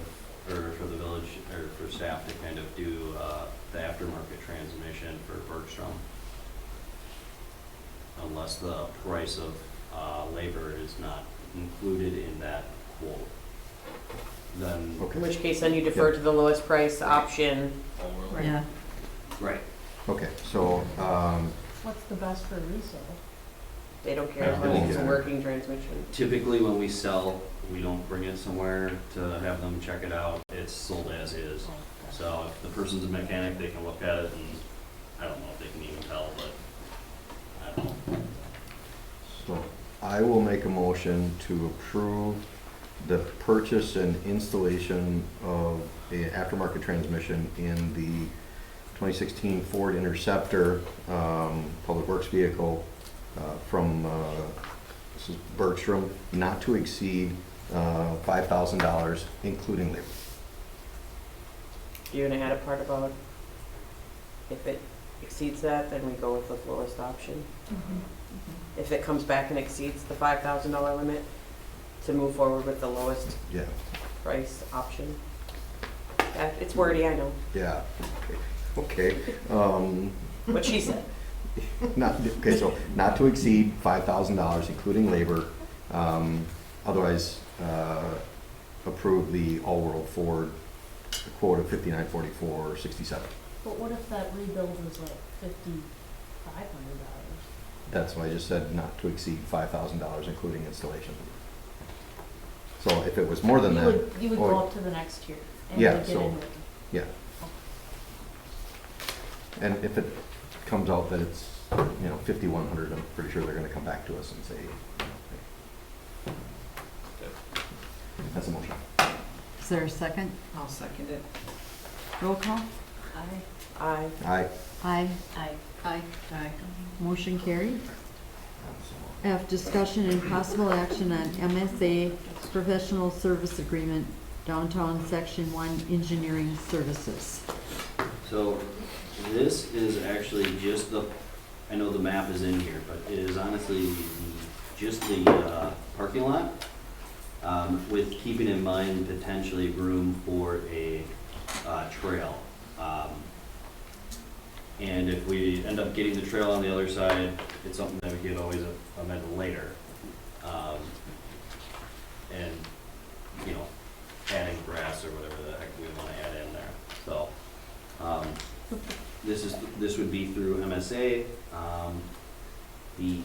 or for the village, or for staff to kind of do, the aftermarket transmission for Bergstrom. Unless the price of, labor is not included in that quote. Then, In Okay, which case then you defer to the lowest price option. All world. Yeah. right. okay, so, What's the best for resale? They don't care as Yeah, long as it's a yeah. working transmission. Typically, when we sell, we don't bring it somewhere to have them check it out. It's sold as is. So if the person's a mechanic, they can look at it and, I don't know if they can even tell, but I don't know. so I will make a motion to approve the purchase and installation of a aftermarket transmission in the 2016 Ford Interceptor, public works vehicle, from, this is Bergstrom, not to exceed, $5,000, including labor. You're gonna add a part about if it exceeds that, then we go with the lowest option. If it comes back and exceeds the $5,000 limit, to move forward with the lowest Yeah, price option. Yeah, it's wordy, I know, yeah, okay. what she said. So not to exceed $5,000, including labor. Otherwise, approve the all-world Ford quote of $59.44.67. But what if that rebuild was like $5,500? That's why I just said not to exceed $5,000, including installation. So if it was more than that, You would go up to the next tier. And Yeah, you get so- in with- yeah. And if it comes out that it's, 5,100, I'm pretty sure they're gonna come back to us and say, hey. That's a motion. Is there a second? I'll second it. Roll call? Aye. Aye. Aye. Aye. Aye. Aye. Aye. Motion carried. F, discussion and possible action on MSA professional service agreement, downtown section 1 engineering services. So this is actually just I know the map is in here, but it is honestly just the parking lot, with keeping in mind potentially room for a trail. And if we end up getting the trail on the other side, it's something that we could always amend later. And, adding grass or whatever the heck we want to add in there. So, this would be through MSA. The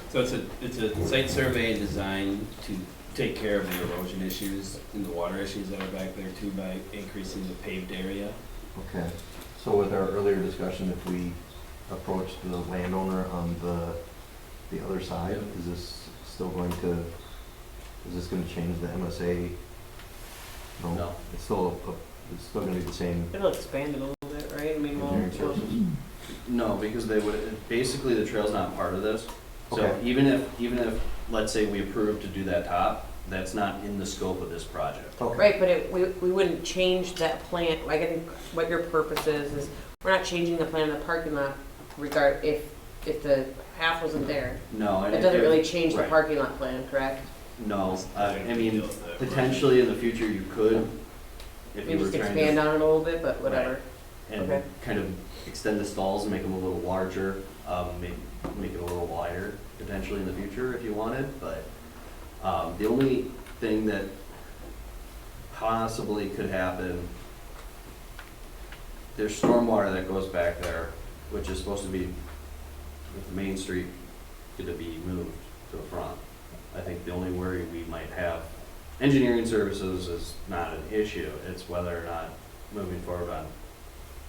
So it's a site survey and design to take care of the erosion issues and the water issues that are back there too by increasing the paved area. Okay, so with our earlier discussion, if we approach the landowner on the other side, is this still going to, is this gonna change the MSA? No. It's still gonna be the same. It'll expand it a little bit, right? I mean, Engineering services. No, because they would, basically the trail's not part of this. So Okay. even if, let's say we approve to do that top, that's not in the scope of this project. Okay. Right, but we wouldn't change that plan, like, I think what your purpose is we're not changing the plan of the parking lot if the path wasn't there. No. and It doesn't really change the right. parking lot plan, correct? No, I mean, potentially in the future you could, if We you were just trying expand to, on it a little bit, but whatever. and okay. kind of extend the stalls and make them a little larger, make it a little wider potentially in the future if you wanted, but the only thing that possibly could happen, there's stormwater that goes back there, which is supposed to be, with the main street, gonna be moved to the front. I think the only worry we might have, engineering services is not an issue, it's whether or not moving forward on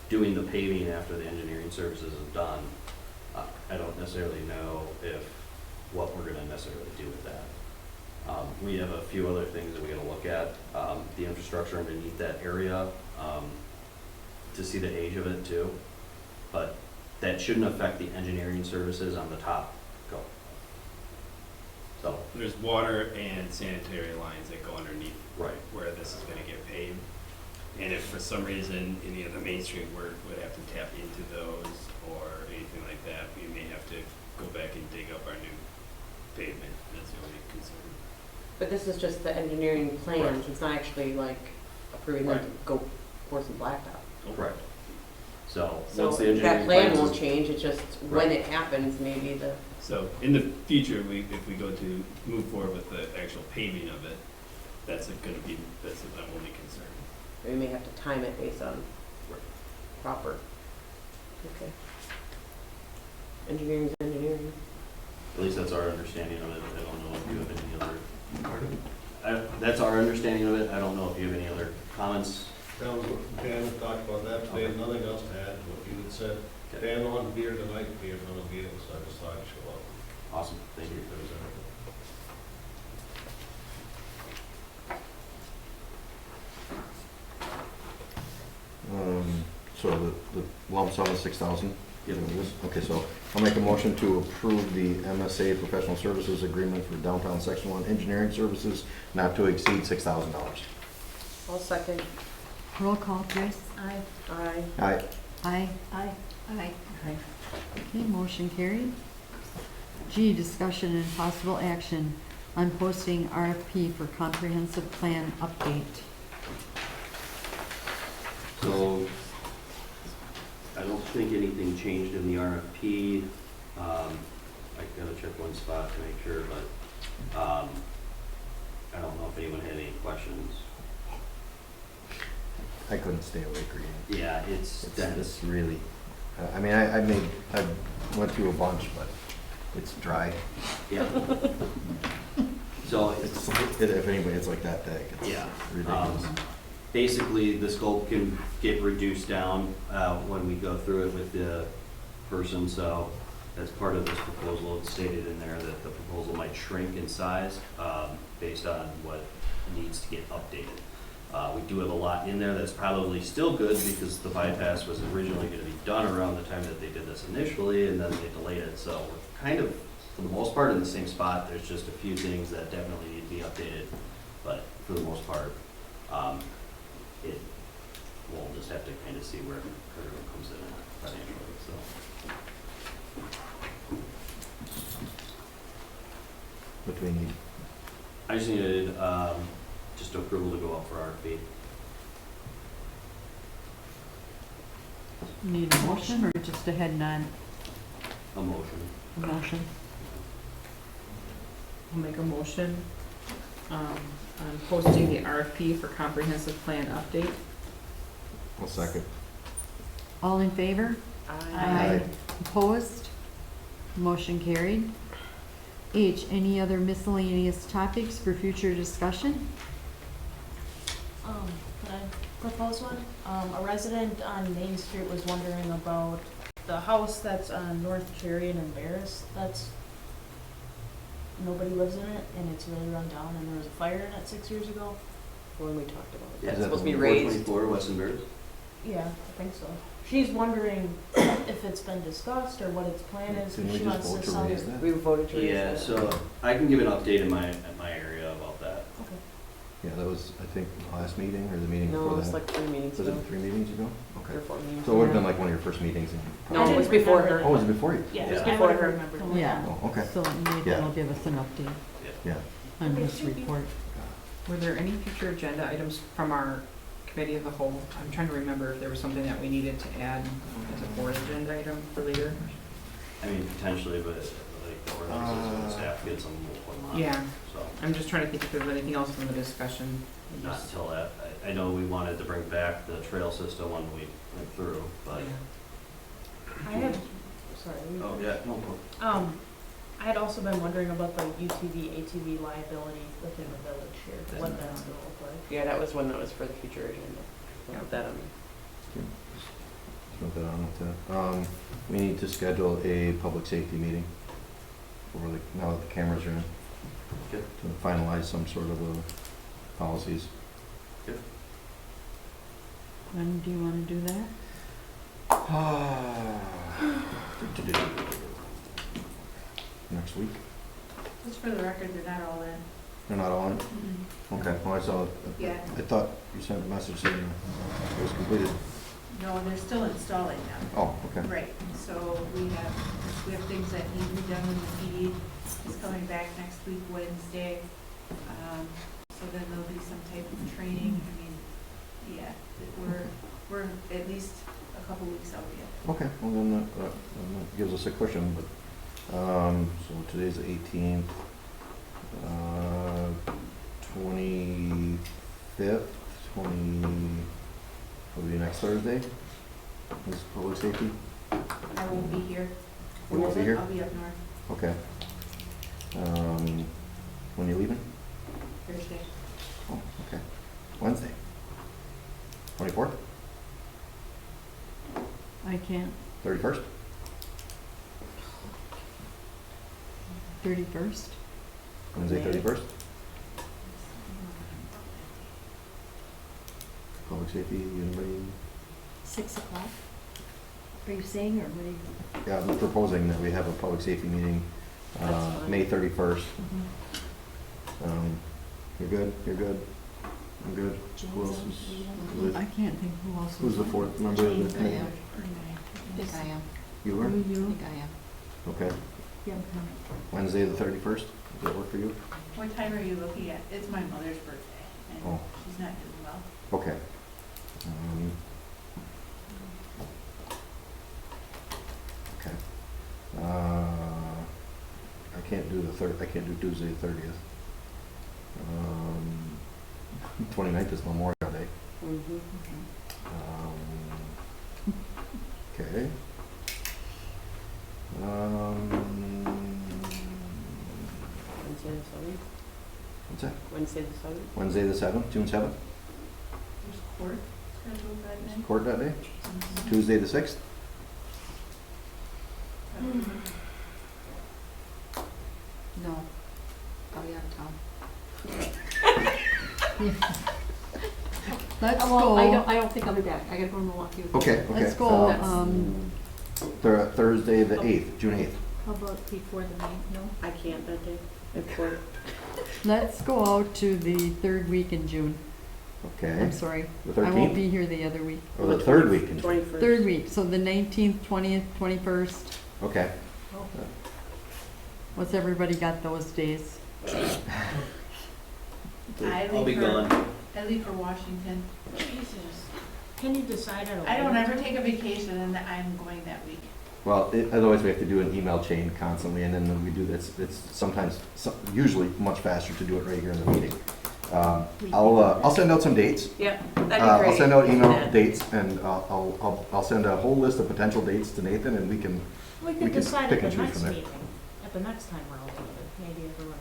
doing the paving after the engineering services is done. I don't necessarily know what we're gonna necessarily do with that. We have a few other things that we gotta look at, the infrastructure underneath that area, to see the age of it too. But that shouldn't affect the engineering services on the top go. So, There's water and sanitary lines that go underneath right. where this is gonna get paved. And if for some reason any of the Main Street work would have to tap into those or anything like that, we may have to go back and dig up our new pavement. That's the only concern. But this is just the engineering plans, it's not actually like approving them to go pour some blacktop. Correct. So, So once the engineering that plan plans won't is- change, it's just when it happens, maybe the, So in the future, if we go to move forward with the actual paving of it, that's my only concern. we may have to time it based on proper. Okay. Engineering's engineering. At least that's our understanding of it. I don't know if you have any other. That's our understanding of it. I don't know if you have any other comments. That was what Dan had talked about that today, Okay. nothing else to add to what you had said. Okay. Dan wanted to be here tonight, he had another meeting, so I just thought I'd show up. Awesome, thank See you. if there was anything. So the lump sum is 6,000? Yep. Okay, so I'll make a motion to approve the MSA professional services agreement for downtown section 1 engineering services not to exceed $6,000. I'll second. Roll call, Joyce? Aye. Aye. Aye. Aye. Aye. Aye. Okay, motion carried. G, discussion and possible action on posting RFP for comprehensive plan update. So, I don't think anything changed in the RFP. I gotta check one spot to make sure, but, I don't know if anyone had any questions. I couldn't stay awake reading. Yeah, it's It's really, I mean, I went through a bunch, but it's dry. yeah. So, If anybody, it's like that thick. It's yeah. ridiculous. Basically, the scope can get reduced down when we go through it with the person, so as part of this proposal, it's stated in there that the proposal might shrink in size based on what needs to get updated. We do have a lot in there that's probably still good because the bypass was originally gonna be done around the time that they did this initially, and then they delayed it, so we're kind of, for the most part, in the same spot. There's just a few things that definitely need to be updated, but for the most part, we'll just have to kind of see where everyone comes in financially, so. What do we need? I just needed, just approval to go out for RFP. Need a motion or just a head nod? A motion. A motion. I'll make a motion, on posting the RFP for comprehensive plan update. I'll second. All in favor? Aye. Opposed? Motion carried. H, any other miscellaneous topics for future discussion? Could I propose one? A resident on Main Street was wondering about the house that's on North Carrion and Barris. Nobody lives in it, and it's really run down, and there was a fire in it 6 years ago. When we talked about it, Yeah, it's that supposed to the be raised. 424 Weston Bears? Yeah, I think so. She's wondering if it's been discussed or what its plan is, Didn't because we she just wants vote to to sell raise it. that? We voted to raise Yeah, that. so I can give an update in my area about that. Okay. Yeah, that was, I think, the last meeting or the meeting No, before it was that. like 3 meetings Was ago. it 3 meetings ago? Three or Okay. 4 meetings. So it would have ago. been like one of your first meetings. No, it was I didn't before remember her. Oh, was it before you? Yeah, Yeah. I Before would her. remember. Yeah. Oh, okay. So maybe Yeah. that'll give us an update Yeah. on Okay, this thank you. report. Were there any future agenda items from our committee of the whole? I'm trying to remember if there was something that we needed to add as a board agenda item for later. I mean, potentially, but like, the ordinances and staff get some, we'll put them on. Yeah. So, I'm just trying to think if there's anything else from the discussion. not until that. I know we wanted to bring back the trail system when we went through, but. I had, sorry. Oh, yeah, no, I had also been wondering about the UTV, ATV liability within the village here, what that's gonna look like. Yeah, that was one that was for the future agenda. We'll put that on. Just put that on with that. We need to schedule a public safety meeting for the, now that the cameras are in. Okay. To finalize some sort of policies. When do you want to do that? Next week? Just for the record, they're not all in. They're not on? Okay, well, I saw, Yeah. I thought you sent a message saying it was completed. No, they're still installing them. Oh, okay. Right, so we have things that need to be done when the PD is coming back next week, Wednesday. So then there'll be some type of training, I mean, yeah, we're at least a couple weeks out yet. Okay, well then that gives us a cushion, but, so today's the 18th, 25th, will be next Thursday, is public safety? I won't be here. You won't be here? I'll be up north Okay. When you leaving? Thursday. Oh, okay. Wednesday? 24th? I can't. 31st? 31st? Wednesday, 31st? Public safety, anybody? 6 o'clock? Are you saying, or what are you? Yeah, I'm proposing that we have a public safety meeting, That's fine. May 31st. You're good? You're good? I'm good? Who else is? I can't think who else. Who's the fourth member of the committee? I think I am. You are? You? I am. Okay. Yeah, I'm coming. Wednesday the 31st, does that work for you? What time are you looking at? It's my mother's birthday, and Oh. she's not doing well. Okay. Okay. I can't do I can't do Tuesday the 30th. 29th is Memorial Day. Mhm. Okay. Wednesday the seventh. What's that? Wednesday the seventh. Wednesday the 7th, June 7th? There's court scheduled that night. Court that day? Tuesday the 6th? No. I'll be out of town. Let's Well, I go, don't think I'll be back. I gotta go to Milwaukee. Okay, okay. let's go, Thursday the 8th, June 8th. How about before the meeting? No? I can't that day. It's work. let's go out to the third week in June. Okay. I'm sorry. The I won't 13th? be here the other week. Or the third week in June? 21st. Third week, so the 19th, 20th, 21st. Okay. What's everybody got those days? I'll be gone. I leave for Washington. Jesus. Can you decide on a? I don't later ever time? take a vacation, and I'm going that week. Well, otherwise we have to do an email chain constantly, and then when we do this, it's sometimes, usually much faster to do it right here in the meeting. I'll send out some dates. Yep, that'd be great. I'll send out email Yeah. dates, and I'll send a whole list of potential dates to Nathan, and we can We we could can decide pick at and the choose next from there. meeting, at the next time we're all together, maybe everyone.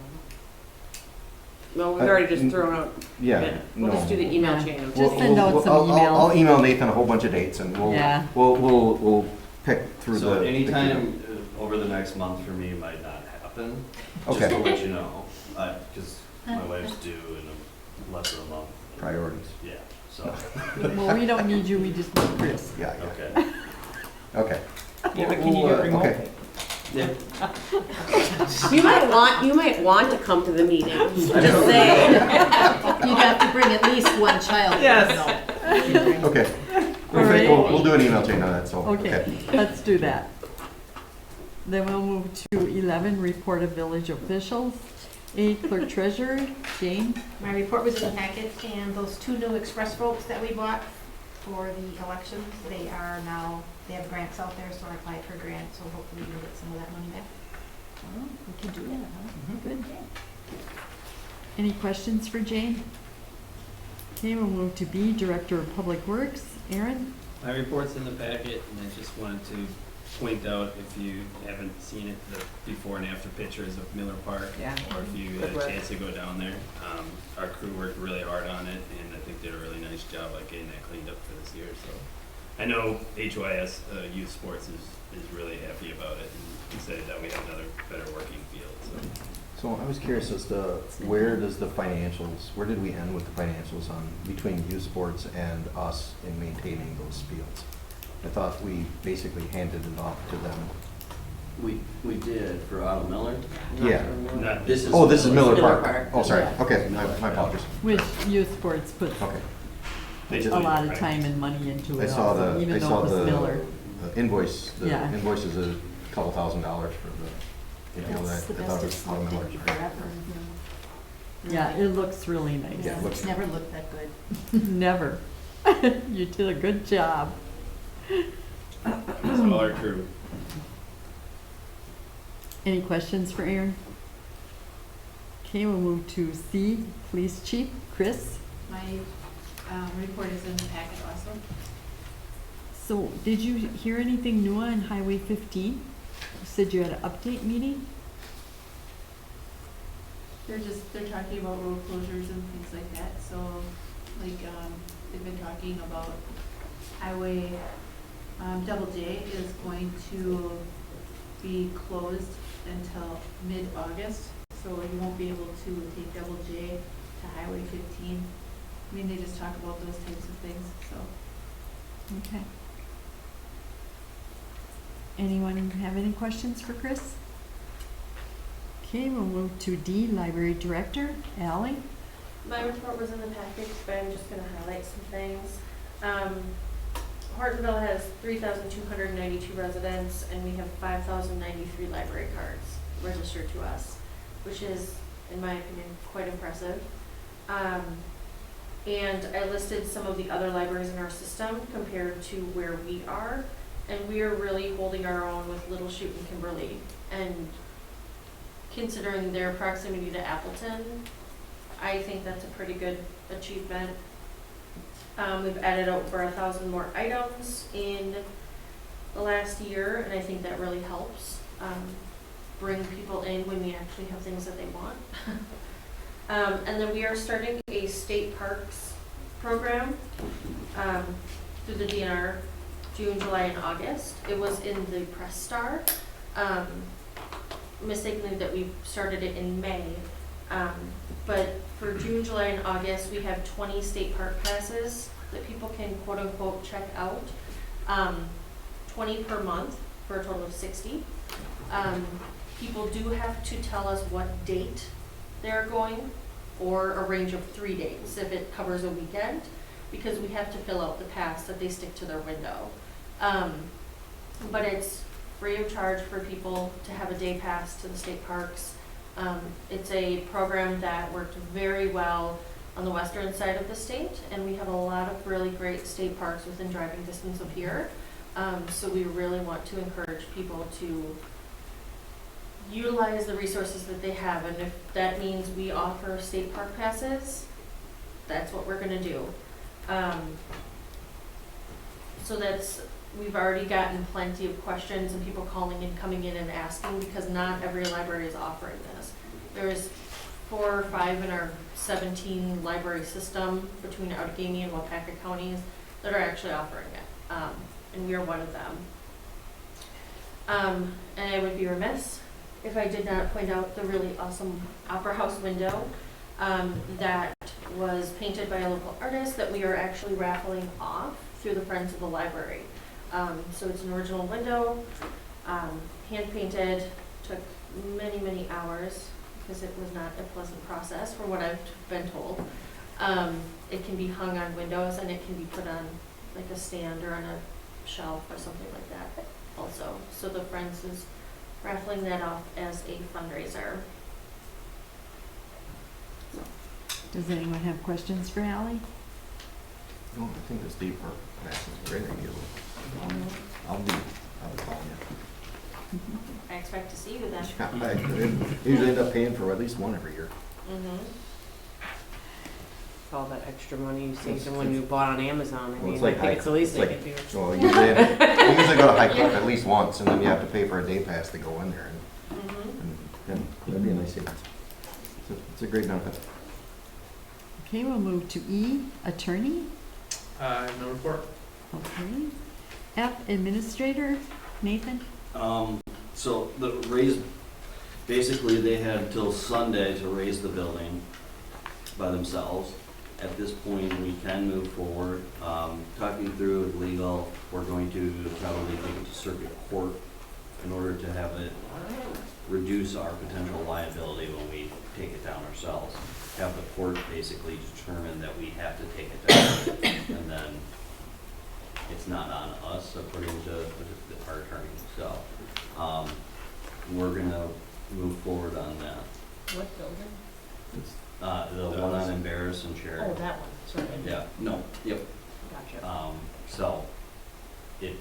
No, we've already just thrown out. Yeah, We'll just do the email Yeah. chain. Just send out some I'll emails. email Nathan a whole bunch of dates, and Yeah. we'll pick through the. So the- anytime over the next month for me might not happen, just to Okay, let you know, because my wife's due in less than a month. priorities. Yeah, so, Well, we don't need you, we just need Chris. Yeah, okay. yeah, okay. Yeah, but can you do it remotely? Okay. Yeah. You might want to come to the meeting, just saying. You'd have to bring at least one child. Yes. Okay. All right. We'll do an email chain on that, so. Okay, let's do that. Then we'll move to 11, report of village officials. 8, clerk treasurer, Jane. My report was in the packet, and those 2 new express folks that we bought for the elections, they have grants out there, so I applied for a grant, so hopefully we'll get some of that money back. Oh, we can do that, huh? Good. Any questions for Jane? Okay, we'll move to B, director of public works, Aaron. My report's in the packet, and I just wanted to point out, if you haven't seen it, the before and after pictures of Miller Park, Yeah. or if you had a chance to go down there. Our crew worked really hard on it, and I think did a really nice job like getting that cleaned up for this year, so. I know HYS Youth Sports is really happy about it, and excited that we have another better working field, so. So I was curious as to where did we end with the financials on, between youth sports and us in maintaining those fields? I thought we basically handed it off to them. We did for Otto Miller. Yeah. Not This is. Oh, this is Miller Miller Park. Park. Oh, sorry. Yeah. Okay, my apologies. Which youth sports puts Okay. a lot of time and money into I it saw also, the, even I though saw it was the Miller. invoice, the Yeah. invoice is a couple $1,000s for the, you know, That's that, the I thought best it it's was Otto looked Miller. at forever. Yeah, it looks really nice. Yeah, it looks- It's never looked that good. Never. You did a good job. That's all our crew. Any questions for Aaron? Okay, we'll move to C, police chief, Chris. My report is in the packet also. So did you hear anything new on Highway 15? You said you had an update meeting? They're talking about road closures and things like that, so, like, they've been talking about highway, Double J is going to be closed until mid-August, so you won't be able to take Double J to Highway 15. I mean, they just talk about those types of things, so. Okay. Anyone have any questions for Chris? Okay, we'll move to D, library director, Ally. My report was in the package, but I'm just gonna highlight some things. Hortonville has 3,292 residents, and we have 5,093 library cards registered to us, which is, in my opinion, quite impressive. And I listed some of the other libraries in our system compared to where we are, and we are really holding our own with Little Chute and Kimberly. And considering their proximity to Appleton, I think that's a pretty good achievement. We've added over 1,000 more items in the last year, and I think that really helps bring people in when we actually have things that they want. And then we are starting a state parks program through the DNR, June, July, and August. It was in the Press Star. Mistakenly that we started it in May. But for June, July, and August, we have 20 state park passes that people can quote unquote check out. 20 per month for a total of 60. People do have to tell us what date they're going, or a range of 3 days if it covers a weekend, because we have to fill out the pass that they stick to their window. But it's free of charge for people to have a day pass to the state parks. It's a program that worked very well on the western side of the state, and we have a lot of really great state parks within driving distance of here. So we really want to encourage people to utilize the resources that they have, and if that means we offer state park passes, that's what we're gonna do. So we've already gotten plenty of questions and people calling and coming in and asking, because not every library is offering this. There's 4 or 5 in our 17 library system between Outagamie and Wapaka counties that are actually offering it, and we are one of them. And I would be remiss if I did not point out the really awesome Opera House window that was painted by a local artist that we are actually raffling off through the Friends of the Library. So it's an original window, hand painted, took many, many hours because it was not a pleasant process from what I've been told. It can be hung on windows, and it can be put on like a stand or on a shelf or something like that also. So the Friends is raffling that off as a fundraiser. Does anyone have questions for Ally? No, I think the state park pass is a great idea. I'll be calling you. I expect to see you then. I usually end up paying for at least one every year. All that extra money you saved them when you bought on Amazon. I Well, mean, I think it's the least they could do. Well, you usually go to High Cliff at least once, and then you have to pay for a day pass to go in there. And that'd be a nice savings. It's a great benefit. Okay, we'll move to E, attorney. No report. Okay. F, administrator, Nathan. So the basically they had till Sunday to raise the building by themselves. At this point, we can move forward. Talking through with legal, we're going to probably take it to circuit court in order to have it reduce our potential liability when we take it down ourselves. Have the court basically determine that we have to take it down, and then it's not on us according to our attorney. So we're gonna move forward on that. What building? The one on Embarrass and Cherry. Oh, that one, sorry. Yeah, no, yep. Gotcha. So it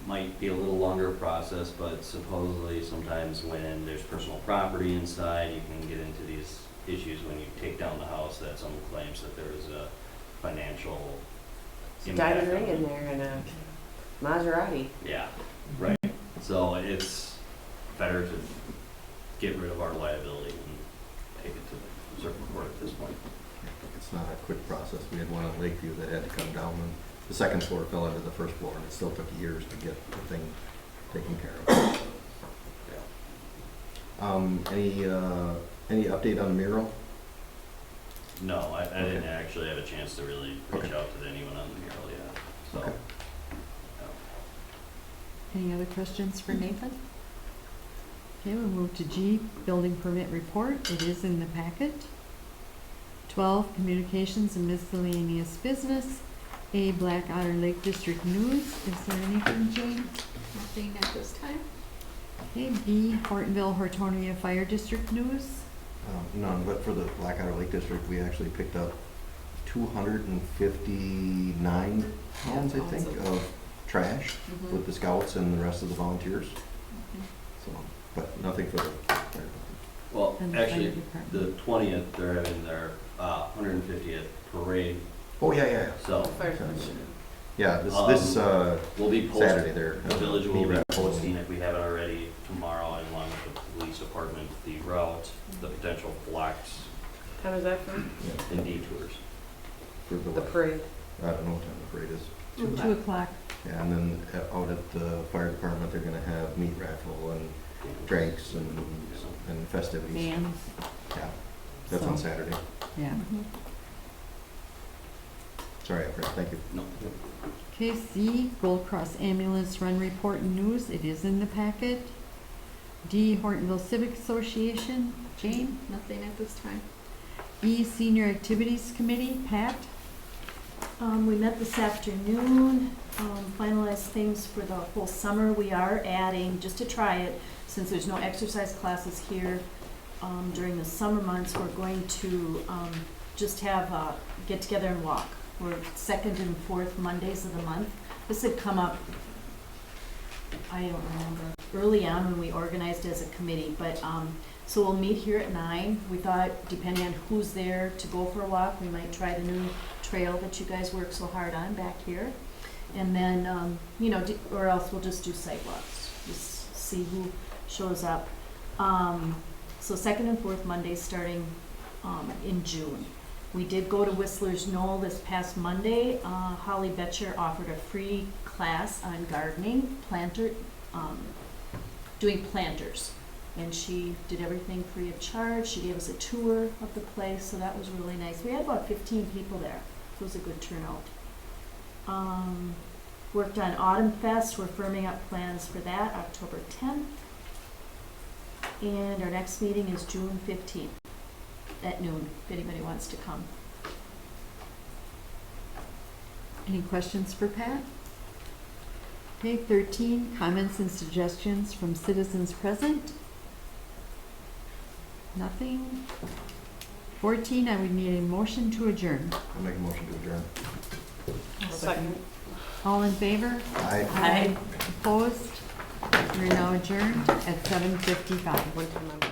might be a little longer process, but supposedly sometimes when there's personal property inside, you can get into these issues when you take down the house that someone claims that there is a financial impact. Diamond ring in there and a Maserati. Yeah, right. So it's better to get rid of our liability and take it to the circuit court at this point. It's not a quick process. We had one on Lakeview that had to come down, and the second floor fell into the first floor, and it still took years to get the thing taken care of. Yeah. Any update on the mural? No, I didn't actually have a chance to really reach out to anyone on the mural yet. So. Okay. Any other questions for Nathan? Okay, we'll move to G, building permit report. It is in the packet. 12, communications and miscellaneous business. A, Black Otter Lake District News. Is there anything, Jane? Nothing at this time. Okay, B, Hortonville Hortonia Fire District News. None, but for the Black Otter Lake District, we actually picked up 259 pounds, I think, of trash with the scouts and the rest of the volunteers. So, but nothing for the fire department. Well, And the fire actually, department. the 20th, they're having their 150th parade, Oh, yeah. so Yeah, this we'll be Saturday posting, there. the village will meat be raffle. posting, if we haven't already, tomorrow, along with the police department, the route, the potential flex How is that from? and detours. For the The what? parade. I don't know what time the parade is. 2 o'clock. Yeah, and then out at the fire department, they're gonna have meat raffle and drinks and festivities. Bands. Yeah, that's on So- Saturday. Yeah. Sorry, I forgot, thank you. No. Okay, C, Gold Cross Ambulance Run Report and News. It is in the packet. D, Hortonville Civic Association. Jane? Nothing at this time. E, Senior Activities Committee. Pat? We met this afternoon, finalized things for the whole summer. We are adding, just to try it, since there's no exercise classes here during the summer months, we're going to just have a get together and walk. We're second and fourth Mondays of the month. This had come up, I don't remember, early on when we organized as a committee, but so we'll meet here at 9. We thought, depending on who's there to go for a walk, we might try the new trail that you guys work so hard on back here. And then, or else we'll just do sidewalks, just see who shows up. So second and fourth Mondays starting in June. We did go to Whistler's Knoll this past Monday. Holly Betcher offered a free class on gardening, doing planters. And she did everything free of charge. She gave us a tour of the place, so that was really nice. We had about 15 people there, so it was a good turnout. Worked on Autumn Fest. We're firming up plans for that, October 10th. And our next meeting is June 15th at noon, if anybody wants to come. Any questions for Pat? Okay, 13, comments and suggestions from citizens present. Nothing. 14, I would need a motion to adjourn. I'll make a motion to adjourn. Second. All in favor? Aye. Opposed? We're now adjourned at 7:55. One time.